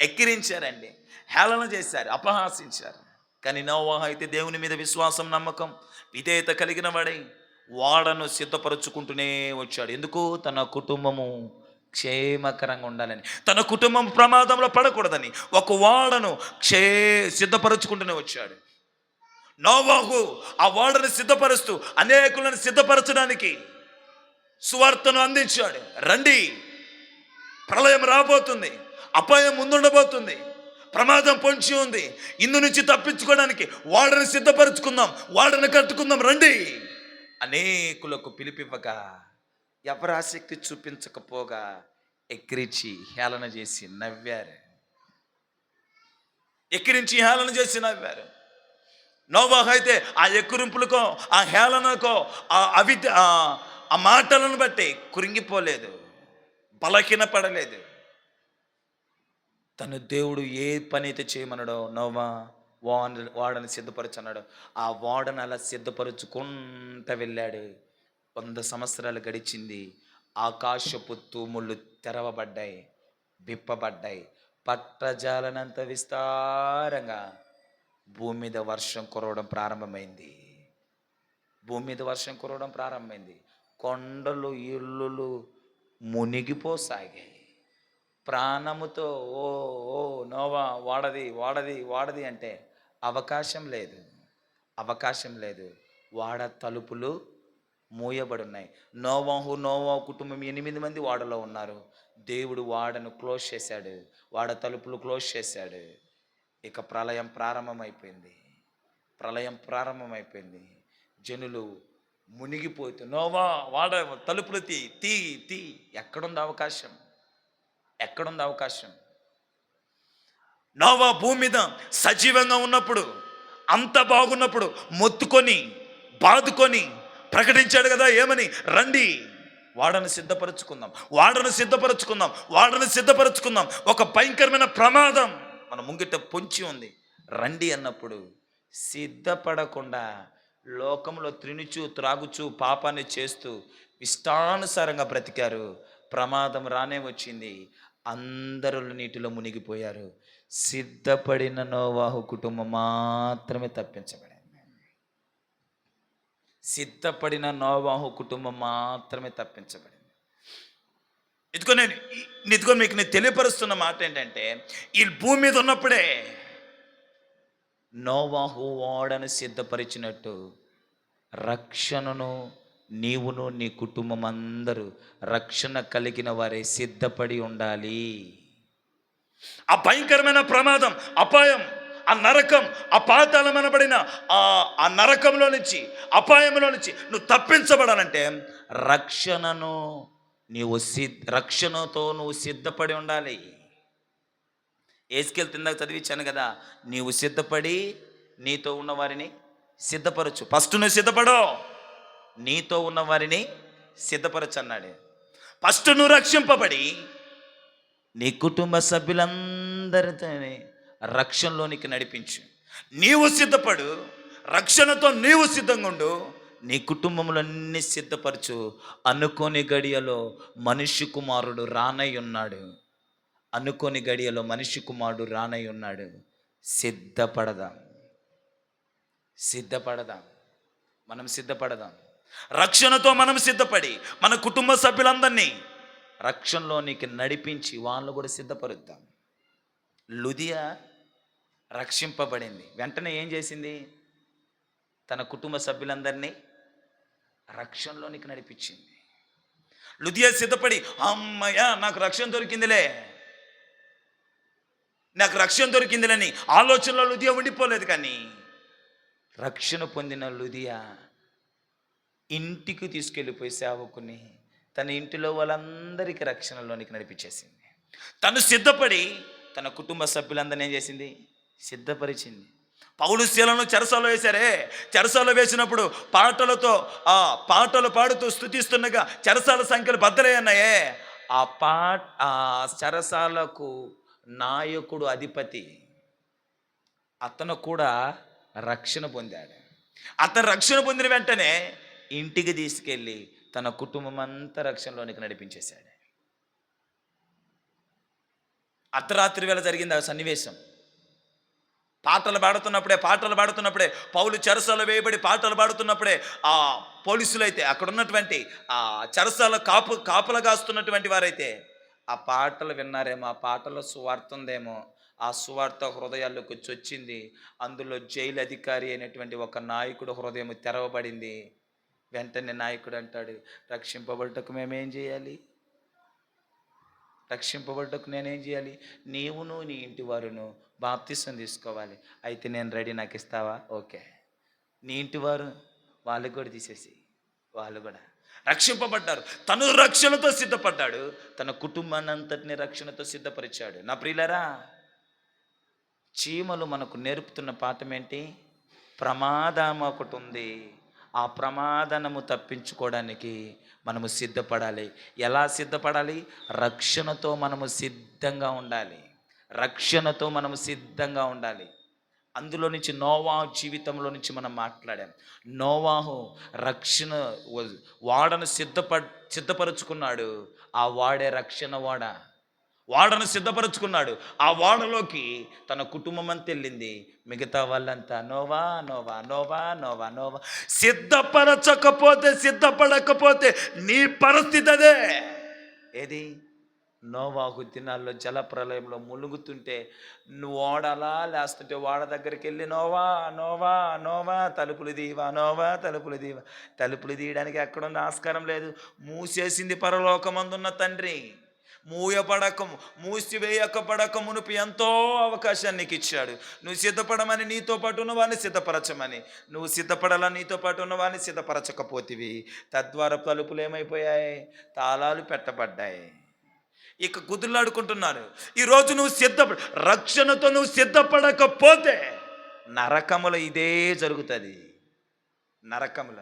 ఎక్కిరించారండి, హేళన చేశారు, అపహాసించారు. కానీ నోవాహు అయితే దేవుని మీద విశ్వాసం, నమ్మకం, విధేయత కలిగిన వాడై ఓడను సిద్ధపరచుకుంటూనే వచ్చాడు. ఎందుకు? తన కుటుంబము క్షేమకరంగా ఉండాలని, తన కుటుంబం ప్రమాదంలో పడకూడదని ఒక ఓడను సిద్ధపరచుకుంటూనే వచ్చాడు. నోవాహు ఆ ఓడను సిద్ధపరుస్తూ అనేకులను సిద్ధపరచడానికి సువార్తను అందించాడు. రండి, ప్రళయం రాబోతుంది, అపాయం ముందుండబోతుంది, ప్రమాదం పొంచి ఉంది, ఇందు నుంచి తప్పించుకోవడానికి ఓడను సిద్ధపరచుకుందాం, ఓడను కట్టుకుందాం, రండి. అనేకులకు పిలిపివ్వగా ఎవరు ఆసక్తి చూపించకపోగా ఎక్కిరించి హేళన చేసి నవ్వారు. నోవాహు అయితే ఆ ఎక్కిరింపులకో, ఆ హేళనకో, ఆ మాటలను బట్టి కురింగిపోలేదు, బలహీన పడలేదు. తను దేవుడు ఏ పని అయితే చేయమన్నాడో, నోవా ఓడను సిద్ధపరచన్నాడు, ఆ ఓడను అలా సిద్ధపరచుకుంటూ వెళ్ళాడు. 100 సంవత్సరాలు గడిచింది. ఆకాశపు తూములు తెరవబడ్డాయి, విప్పబడ్డాయి. పట్టజాలనంత విస్తారంగా భూమి మీద వర్షం కురవడం ప్రారంభమైంది. కొండలు, ఇల్లులు మునిగిపోసాగాయి. ప్రాణముతో ఓ ఓ నోవా వాడది అంటే అవకాశం లేదు. వాడ తలుపులు మూయబడి ఉన్నాయి. నోవాహు కుటుంబం 8 మంది వాడలో ఉన్నారు. దేవుడు వాడను క్లోజ్ చేశాడు, వాడ తలుపులు క్లోజ్ చేశాడు. ఇక ప్రళయం ప్రారంభమైపోయింది. జనులు మునిగిపోతూ, నోవా వాడ తలుపులు తీ. ఎక్కడుంది అవకాశం? నోవా భూమి మీద సజీవంగా ఉన్నప్పుడు, అంత బాగున్నప్పుడు మొత్తుకొని, బాదుకొని ప్రకటించాడు కదా, ఏమని? రండి, వాడను సిద్ధపరచుకుందాం, ఒక భయంకరమైన ప్రమాదం మన ముంగిట పొంచి ఉంది, రండి అన్నప్పుడు సిద్ధపడకుండా లోకంలో త్రినుచు త్రాగుచు పాపాన్ని చేస్తూ ఇష్టానుసారంగా బ్రతికారు. ప్రమాదం రానే వచ్చింది, అందరూ నీటిలో మునిగిపోయారు. సిద్ధపడిన నోవాహు కుటుంబం మాత్రమే తప్పించబడింది. ఇదిగో మీకు నేను తెలియపరుస్తున్న మాట ఏంటంటే, ఈ భూమి మీద ఉన్నప్పుడే నోవాహు ఓడను సిద్ధపరిచినట్టు రక్షణను నీవును నీ కుటుంబం అందరూ రక్షణ కలిగిన వారే సిద్ధపడి ఉండాలి. ఆ భయంకరమైన ప్రమాదం, అపాయం, ఆ నరకం, ఆ పాతాళం అనబడిన ఆ నరకంలో నుంచి, అపాయంలో నుంచి నువ్వు తప్పించబడాలంటే రక్షణతో నువ్వు సిద్ధపడి ఉండాలి. ఏస్కేల్ తిందాక చదివించాను కదా, నీవు సిద్ధపడి నీతో ఉన్న వారిని సిద్ధపరచు. ఫస్ట్ నువ్వు సిద్ధపడు, నీతో ఉన్న వారిని సిద్ధపరచు అన్నాడు. ఫస్ట్ నువ్వు రక్షింపబడి నీ కుటుంబ సభ్యులందరితో రక్షణలోనికి నడిపించు. నీవు సిద్ధపడు, రక్షణతో నీవు సిద్ధంగా ఉండు, నీ కుటుంబంలో అన్ని సిద్ధపరచు. అనుకోని గడియలో మనిషి కుమారుడు రానై ఉన్నాడు. అనుకోని గడియలో మనిషి కుమారుడు రానై ఉన్నాడు. సిద్ధపడదాం, సిద్ధపడదాం, మనం సిద్ధపడదాం. రక్షణతో మనం సిద్ధపడి మన కుటుంబ సభ్యులందరినీ రక్షణలోనికి నడిపించి వాళ్ళు కూడా సిద్ధపరుద్దాం. లుదియా రక్షింపబడింది, వెంటనే ఏం చేసింది? తన కుటుంబ సభ్యులందరినీ రక్షణలోనికి నడిపించింది. లుదియా సిద్ధపడి, అమ్మయ్య నాకు రక్షణ దొరికిందిలే, నాకు రక్షణ దొరికిందిలని ఆలోచనలో లుదియా ఉండిపోలేదు. కానీ రక్షణ పొందిన లుదియా ఇంటికి తీసుకెళ్ళిపోయి సేవకుని తన ఇంటిలో వాళ్ళందరికీ రక్షణలోనికి నడిపించేసింది. తను సిద్ధపడి తన కుటుంబ సభ్యులందరినీ ఏం చేసింది? సిద్ధపరిచింది. పౌలు శీలను చెరసాలో వేశారే, చెరసాలో వేసినప్పుడు పాటలు పాడుతూ స్తుతిస్తుండగా చెరసాల సంఖ్యలు బద్దలయ్యాయే. ఆ చెరసాలకు నాయకుడు, అధిపతి, అతను కూడా రక్షణ పొందాడు. అతను రక్షణ పొందిన వెంటనే ఇంటికి తీసుకెళ్ళి తన కుటుంబం అంతా రక్షణలోనికి నడిపించేశాడు. అర్ధరాత్రి వేళ జరిగింది ఆ సన్నివేశం. పాటలు పాడుతున్నప్పుడే పౌలు చెరసాల వేయబడి పాటలు పాడుతున్నప్పుడే ఆ పోలీసులు అయితే, అక్కడ ఉన్నటువంటి ఆ చెరసాల కాపలా కాస్తున్నటువంటి వారైతే ఆ పాటలు విన్నారేమో, ఆ పాటలో సువార్త ఉందేమో, ఆ సువార్త హృదయాల్లోకి వచ్చింది. అందులో జైలు అధికారి అయినటువంటి ఒక నాయకుడు హృదయం తెరవబడింది. వెంటనే నాయకుడు అంటాడు, రక్షింపబడ్డకు మేమేం చేయాలి? రక్షింపబడ్డకు నేనేం చేయాలి? నీవును నీ ఇంటి వారును బాప్తిసం తీసుకోవాలి. అయితే నేను రెడీ, నాకు ఇస్తావా? ఓకే. నీ ఇంటి వారు వాళ్ళకి కూడా తీసేసి వాళ్ళు కూడా రక్షింపబడ్డారు. తను రక్షణతో సిద్ధపడ్డాడు, తన కుటుంబాన్ని అంతటిని రక్షణతో సిద్ధపరిచాడు. నా ప్రియులారా, చీమలు మనకు నేర్పుతున్న పాఠం ఏంటి? ప్రమాదం ఒకటి ఉంది. ఆ ప్రమాదము తప్పించుకోవడానికి మనము సిద్ధపడాలి. ఎలా సిద్ధపడాలి? రక్షణతో మనము సిద్ధంగా ఉండాలి. రక్షణతో మనము సిద్ధంగా ఉండాలి. అందులో నుంచి నోవాహు జీవితంలో నుంచి మనం మాట్లాడాం. నోవాహు రక్షణ వాడను సిద్ధపరుచుకున్నాడు. ఆ వాడే రక్షణ వాడను సిద్ధపరుచుకున్నాడు. ఆ వాడలోకి తన కుటుంబం అంతా వెళ్ళింది. మిగతా వాళ్ళంతా Noah Noah Noah Noah Noah. సిద్ధపడకపోతే నీ పరిస్థితి అదే. ఏది? నోవాహు దినాల్లో జలప్రలయంలో ములుగుతుంటే నువ్వు ఓడలా లేస్తుంటే వాడ దగ్గరికి వెళ్ళి నోవా నోవా నోవా తలుపులు దీవా, నోవా తలుపులు దీవా. తలుపులు తీయడానికి ఎక్కడున్న ఆస్కారం లేదు. మూసేసింది పరలోకమందున్న తండ్రి. మూసివేయకపడక మునుపు ఎంతో అవకాశాన్ని నీకు ఇచ్చాడు. నువ్వు సిద్ధపడమని, నీతో పాటు ఉన్న వాడిని సిద్ధపరచమని. నువ్వు సిద్ధపడాలని నీతో పాటు ఉన్న వాడిని సిద్ధపరచకపోతివి. తద్వారా తలుపులు ఏమైపోయాయి? తాళాలు పెట్టబడ్డాయి. ఇక కుదులాడుకుంటున్నారు. ఈరోజు నువ్వు రక్షణతో నువ్వు సిద్ధపడకపోతే నరకములో ఇదే జరుగుతుంది. నరకముల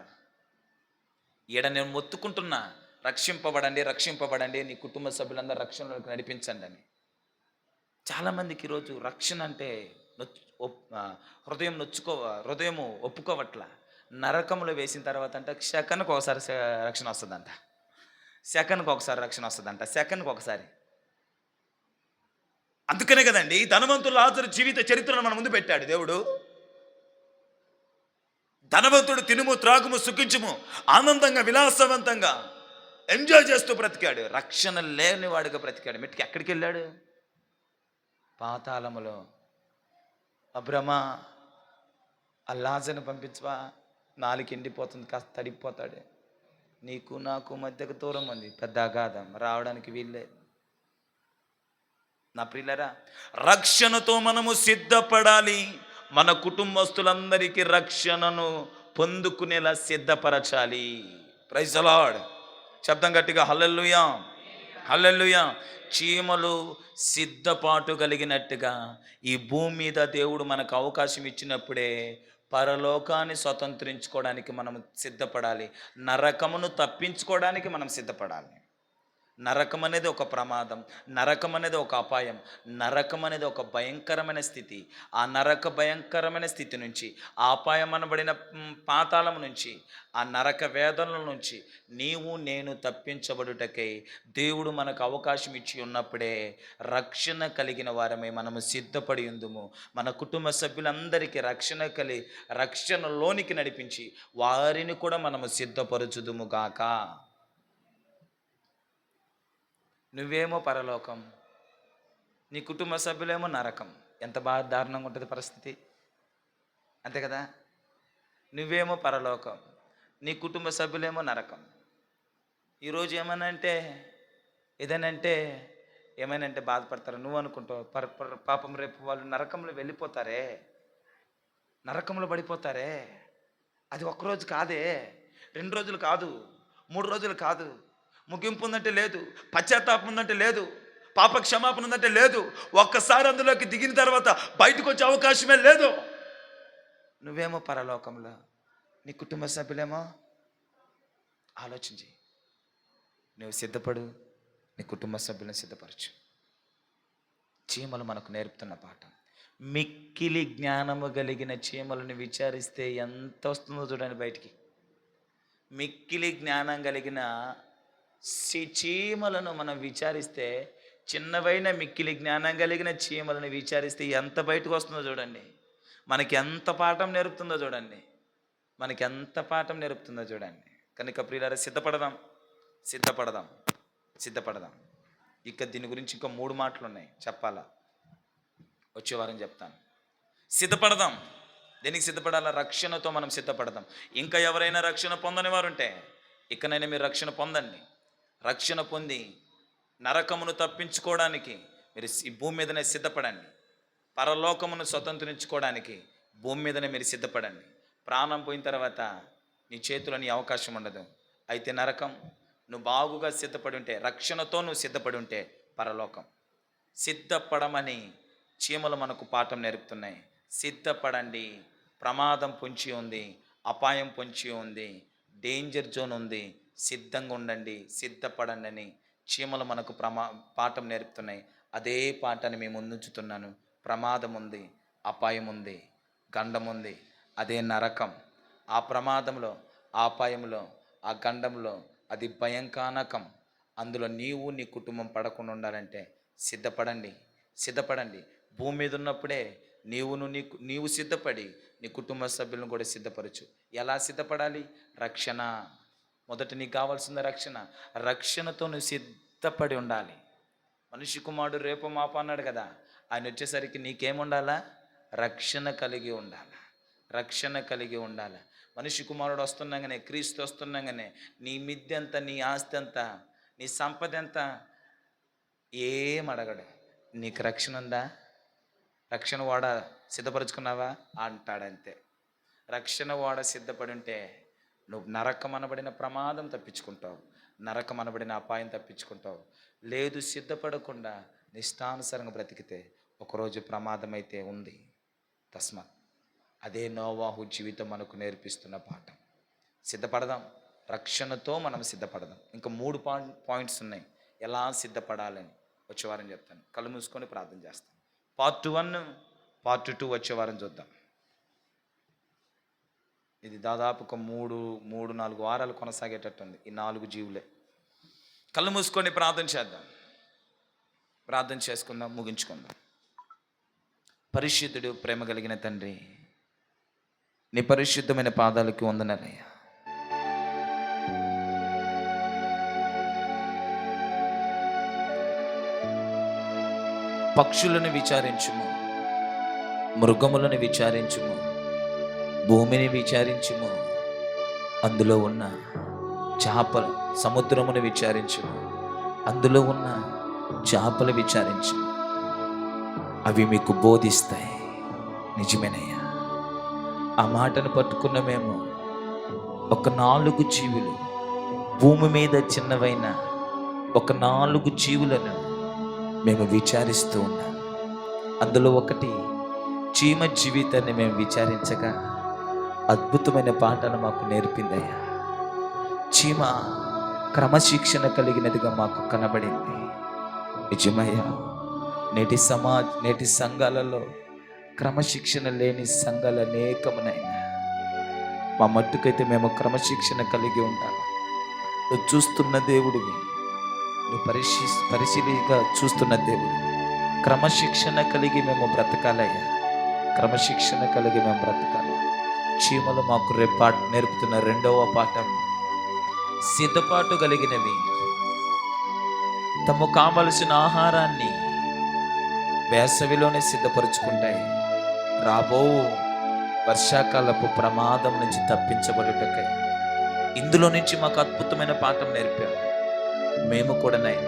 ఈడ నేను మొత్తుకుంటున్నా, రక్షింపబడండి, నీ కుటుంబ సభ్యులందరూ రక్షణలోకి నడిపించండి అని. చాలామందికి ఈరోజు రక్షణ అంటే హృదయం ఒప్పుకోవట్లా. నరకంలో వేసిన తర్వాత అంటే సెకన్కి ఒకసారి రక్షణ వస్తుందంట, సెకన్కి ఒకసారి. అందుకనే కదండి ధనవంతుల లాజరు జీవిత చరిత్రను మన ముందు పెట్టాడు దేవుడు. ధనవంతుడు తినుము, త్రాగుము, సుఖించుము, ఆనందంగా విలాసవంతంగా ఎంజాయ్ చేస్తూ బ్రతికాడు. రక్షణ లేనివాడుగా బ్రతికాడు. మెట్టికి ఎక్కడికి వెళ్ళాడు? పాతాళములో. అబ్రమా, ఆ లాజరును పంపించవా, నాలుగు ఎండిపోతుంది, కాస్త తడిపోతాడు. నీకు నాకు మధ్యకు దూరం ఉంది, పెద్ద అగాధం, రావడానికి వీళ్ళే. నా ప్రియులారా, రక్షణతో మనము సిద్ధపడాలి. మన కుటుంబస్తులందరికీ రక్షణను పొందుకునేలా సిద్ధపరచాలి. Praise the lord. శబ్దం గట్టిగా హల్లెలూయా. హల్లెలూయా. చీమలు సిద్ధపాటు కలిగినట్టుగా ఈ భూమి మీద దేవుడు మనకు అవకాశం ఇచ్చినప్పుడే పరలోకాన్ని స్వతంత్రించుకోవడానికి మనం సిద్ధపడాలి. నరకమును తప్పించుకోవడానికి మనం సిద్ధపడాలి. నరకం అనేది ఒక ప్రమాదం, నరకం అనేది ఒక అపాయం, నరకం అనేది ఒక భయంకరమైన స్థితి. ఆ నరక భయంకరమైన స్థితి నుంచి, ఆ అపాయం అనబడిన పాతాళం నుంచి, ఆ నరక వేదనల నుంచి నీవు నేను తప్పించబడుటకై దేవుడు మనకు అవకాశం ఇచ్చి ఉన్నప్పుడే రక్షణ కలిగిన వారమే మనము సిద్ధపడి ఉందుము. మన కుటుంబ సభ్యులందరికీ రక్షణలోనికి నడిపించి వారిని కూడా మనము సిద్ధపరచుదుము గాక. నువ్వేమో పరలోకం, నీ కుటుంబ సభ్యులేమో నరకం. ఎంత బాగా దారుణంగా ఉంటుంది పరిస్థితి, అంతే కదా? నువ్వేమో పరలోకం, నీ కుటుంబ సభ్యులేమో నరకం. ఈరోజు ఏమైనా బాధపడతారు. నువ్వు అనుకుంటావు పాపం రేపు వాళ్ళు నరకంలో వెళ్ళిపోతారే, నరకంలో పడిపోతారే. అది ఒక్కరోజు కాదే, 2 రోజులు కాదు, 3 రోజులు కాదు. ముగింపు ఉందంటే లేదు, పశ్చాత్తాపం ఉందంటే లేదు, పాప క్షమాపణ ఉందంటే లేదు. ఒక్కసారి అందులోకి దిగిన తర్వాత బయటకు వచ్చే అవకాశమే లేదు. నువ్వేమో పరలోకంలో, నీ కుటుంబ సభ్యులేమో. ఆలోచించి నువ్వు సిద్ధపడు, నీ కుటుంబ సభ్యులను సిద్ధపరచు. చీమలు మనకు నేర్పుతున్న పాఠం. మిక్కిలి జ్ఞానము కలిగిన చీమలను విచారిస్తే ఎంత వస్తుందో చూడండి బయటికి. మిక్కిలి జ్ఞానం కలిగిన చీమలను మనం విచారిస్తే, చిన్నవైన మిక్కిలి జ్ఞానం కలిగిన చీమలను విచారిస్తే ఎంత బయటకు వస్తుందో చూడండి. మనకి ఎంత పాఠం నేర్పుతుందో చూడండి, కనుక ప్రియులారా, సిద్ధపడదాం. ఇక దీని గురించి ఇంకా 3 మాటలు ఉన్నాయి చెప్పాలా, వచ్చే వారం చెప్తాను. సిద్ధపడదాం. దేనికి సిద్ధపడాలా? రక్షణతో మనం సిద్ధపడదాం. ఇంకా ఎవరైనా రక్షణ పొందని వారు ఉంటే ఇకనైనా మీరు రక్షణ పొందండి. రక్షణ పొంది నరకమును తప్పించుకోవడానికి మీరు ఈ భూమి మీదనే సిద్ధపడండి. పరలోకమును స్వతంత్రించుకోవడానికి భూమి మీదనే మీరు సిద్ధపడండి. ప్రాణం పోయిన తర్వాత నీ చేతిలో నీ అవకాశం ఉండదు. అయితే నరకం, నువ్వు బాగుగా సిద్ధపడి ఉంటే, రక్షణతో నువ్వు సిద్ధపడి ఉంటే పరలోకం. సిద్ధపడమని చీమలు మనకు పాఠం నేర్పుతున్నాయి. సిద్ధపడండి. ప్రమాదం పొంచి ఉంది, అపాయం పొంచి ఉంది, డేంజర్ జోన్ ఉంది. సిద్ధంగా ఉండండి, సిద్ధపడండి అని చీమలు మనకు పాఠం నేర్పుతున్నాయి. అదే పాఠాన్ని మేము ముందుంచుతున్నాను. ప్రమాదం ఉంది, అపాయం ఉంది, గండం ఉంది, అదే నరకం. ఆ ప్రమాదంలో, ఆ అపాయంలో, ఆ గండంలో అది భయంకరకం. అందులో నీవు నీ కుటుంబం పడకుండా ఉండాలంటే సిద్ధపడండి. భూమి మీద ఉన్నప్పుడే నీవు సిద్ధపడి నీ కుటుంబ సభ్యులను కూడా సిద్ధపరచు. ఎలా సిద్ధపడాలి? రక్షణ. మొదట నీకు కావాల్సిన రక్షణతో నువ్వు సిద్ధపడి ఉండాలి. మనిషి కుమారుడు రేపు మాప అన్నాడు కదా, ఆయన వచ్చేసరికి నీకేముండాలా? రక్షణ కలిగి ఉండాలి. మనిషి కుమారుడు వస్తున్నాగానే, క్రీస్తు వస్తున్నాగానే నీ మిద్దె ఎంత, నీ ఆస్తి ఎంత, నీ సంపద ఎంత ఏం అడగడు. నీకు రక్షణ ఉందా? రక్షణ వాడ సిద్ధపరుచుకున్నావా అంటాడంతే. రక్షణ వాడ సిద్ధపడి ఉంటే నువ్వు నరకం అనబడిన ప్రమాదం తప్పించుకుంటావు, నరకం అనబడిన అపాయం తప్పించుకుంటావు. లేదు, సిద్ధపడకుండా నిష్టానుసారంగా బ్రతికితే ఒకరోజు ప్రమాదం అయితే ఉంది. తస్మాత్ అదే నోవాహు జీవితం మనకు నేర్పిస్తున్న పాఠం. సిద్ధపడదాం, రక్షణతో మనం సిద్ధపడదాం. ఇంకా 3 పాయింట్స్ ఉన్నాయి ఎలా సిద్ధపడాలని. వచ్చేవారం చెప్తాను. కళ్ళు మూసుకొని ప్రార్థన చేస్తాను. పార్ట్ 1, పార్ట్ 2 వచ్చేవారం చూద్దాం. ఇది దాదాపు ఒక 3-4 వారాలు కొనసాగేటట్టుంది ఈ 4 జీవులే. కళ్ళు మూసుకొని ప్రార్థన చేద్దాం. ప్రార్థన చేసుకుందాం, ముగించుకుందాం. పరిశుద్ధుడు, ప్రేమ కలిగిన తండ్రి, నీ పరిశుద్ధమైన పాదాలకి వందనాలయ్యా. పక్షులను విచారించుము, మృగములను విచారించుము, భూమిని విచారించుము, అందులో ఉన్న చేపలు, సముద్రమును విచారించుము, అందులో ఉన్న చేపలు విచారించు, అవి మీకు బోధిస్తాయి. నిజమేనయ్యా. ఆ మాటను పట్టుకున్న మేము ఒక 4 జీవులు, భూమి మీద చిన్నవైన ఒక 4 జీవులను మేము విచారిస్తూ ఉన్నాం. అందులో ఒకటి చీమ జీవితాన్ని మేము విచారించగా అద్భుతమైన పాఠాలు మాకు నేర్పిందయ్యా. చీమ క్రమశిక్షణ కలిగినదిగా మాకు కనబడింది. నిజమయ్యా, నేటి సంఘాలలో క్రమశిక్షణ లేని సంఘాలు అనేకమునైనా. మా మట్టుకైతే మేము క్రమశిక్షణ కలిగి ఉండాలి. నువ్వు చూస్తున్న దేవుడివి, నువ్వు పరిశీలిగా చూస్తున్న దేవుడు. క్రమశిక్షణ కలిగి మేము బ్రతకాలయ్యా, క్రమశిక్షణ కలిగి మేము బ్రతకాలి. చీమలు మాకు నేర్పుతున్న రెండవ పాఠం, సిద్ధపాటు కలిగినవి తమకు కావలసిన ఆహారాన్ని వేసవిలోనే సిద్ధపరుచుకుంటాయి. రాబో వర్షాకాలపు ప్రమాదం నుంచి తప్పించబడుటకై ఇందులో నుంచి మాకు అద్భుతమైన పాఠం నేర్పాము. మేము కూడా నాయన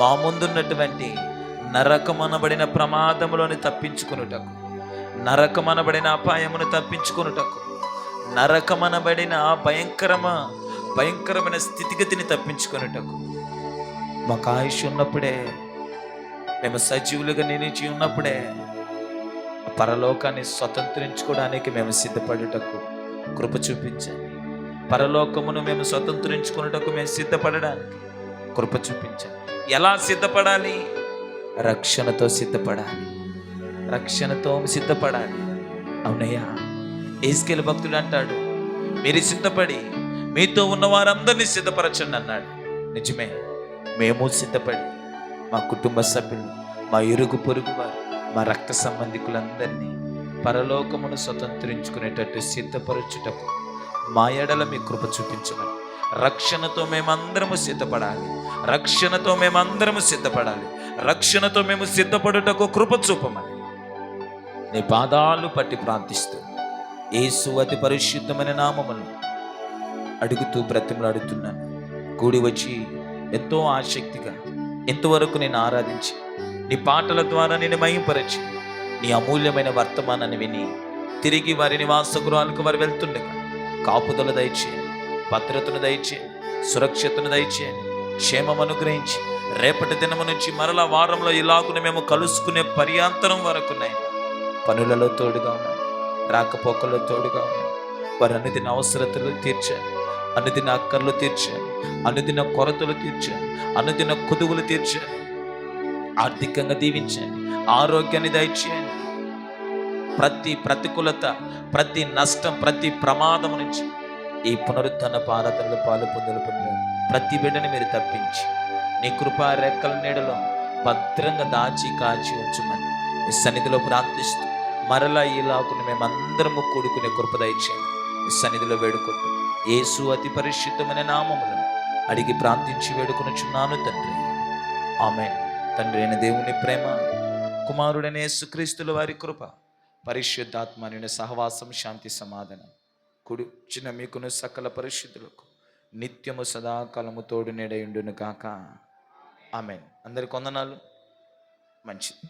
మా ముందున్నటువంటి నరకమనబడిన ప్రమాదములోని తప్పించుకొనుటకు, నరకమనబడిన అపాయమును తప్పించుకొనుటకు, నరకమనబడిన భయంకరమైన స్థితిగతిని తప్పించుకొనుటకు మాకు ఆయుష్ ఉన్నప్పుడే, మేము సజీవులుగా నిలిచి ఉన్నప్పుడే పరలోకాన్ని స్వతంత్రించుకోవడానికి మేము సిద్ధపడుటకు కృప చూపించండి. పరలోకమును మేము స్వతంత్రించుకున్నటకు మేము సిద్ధపడడానికి కృప చూపించండి. ఎలా సిద్ధపడాలి? రక్షణతో సిద్ధపడాలి. అవునయ్యా, యేసుకేలు భక్తుడు అంటాడు, మీరు సిద్ధపడి మీతో ఉన్న వారందరినీ సిద్ధపరచండి అన్నాడు. నిజమే, మేము సిద్ధపడి మా కుటుంబ సభ్యులు, మా ఇరుగు పొరుగు వారు, మా రక్త సంబంధికులందరినీ పరలోకమును స్వతంత్రించుకునేటట్టు సిద్ధపరచుటకు మా ఎడల మీ కృప చూపించమని. రక్షణతో మేమందరము సిద్ధపడాలి. రక్షణతో మేము సిద్ధపడుటకు కృప చూపమని నీ పాదాలు పట్టి ప్రార్థిస్తూ యేసు అతి పరిశుద్ధమైన నామమును అడుగుతూ బ్రతిమలాడుతున్నాను. కూడి వచ్చి ఎంతో ఆసక్తిగా ఎంతవరకు నేను ఆరాధించి నీ పాటల ద్వారా నేను మహింపరచి నీ అమూల్యమైన వర్తమానాన్ని విని తిరిగి వారి నివాస గృహాలకు వారు వెళ్తుండగా కాపుదల దయచేయండి, భద్రతను దయచేయండి, సురక్షతను దయచేయండి, క్షేమం అనుగ్రహించి రేపటి దినము నుంచి మరలా వారంలో ఇలాగున మేము కలుసుకునే పర్యాంతరం వరకు పనులలో తోడుగా ఉన్నాను, రాకపోకల్లో తోడుగా ఉన్నాను. వారి అనుదిన అవసరతలు తీర్చాను, అనుదిన అక్కర్లు తీర్చాను, అనుదిన కొరతలు తీర్చాను, అనుదిన కుదువులు తీర్చాను. ఆర్థికంగా దీవించండి, ఆరోగ్యాన్ని దయచేయండి. ప్రతి ప్రతికూలత, ప్రతి నష్టం, ప్రతి ప్రమాదం నుంచి ఈ పునరుద్ధరణ పారాధనలు పాలు పొందలు ప్రతి బిడ్డని మీరు తప్పించి నీ కృపా రెక్కల నీడలో భద్రంగా దాచి కాచి ఉంచమని ఈ సన్నిధిలో ప్రార్థిస్తూ మరలా ఈలాకుని మేమందరము కూడుకునే కృప దయచేయండి. ఈ సన్నిధిలో వేడుకుంటూ యేసు అతి పరిశుద్ధమైన నామములను అడిగి ప్రార్థించి వేడుకొనుచున్నాను తండ్రి, ఆమేన్. తండ్రి అయిన దేవుని ప్రేమ, కుమారుడైన యేసుక్రీస్తుల వారి కృప, పరిశుద్ధాత్మని సహవాసం, శాంతి సమాధానం కూడిచిన మీకును సకల పరిశుద్ధులకు నిత్యము సదాకాలము తోడు నీడయుండును గాక. ఆమేన్. అందరికి వందనాలు. మంచిది.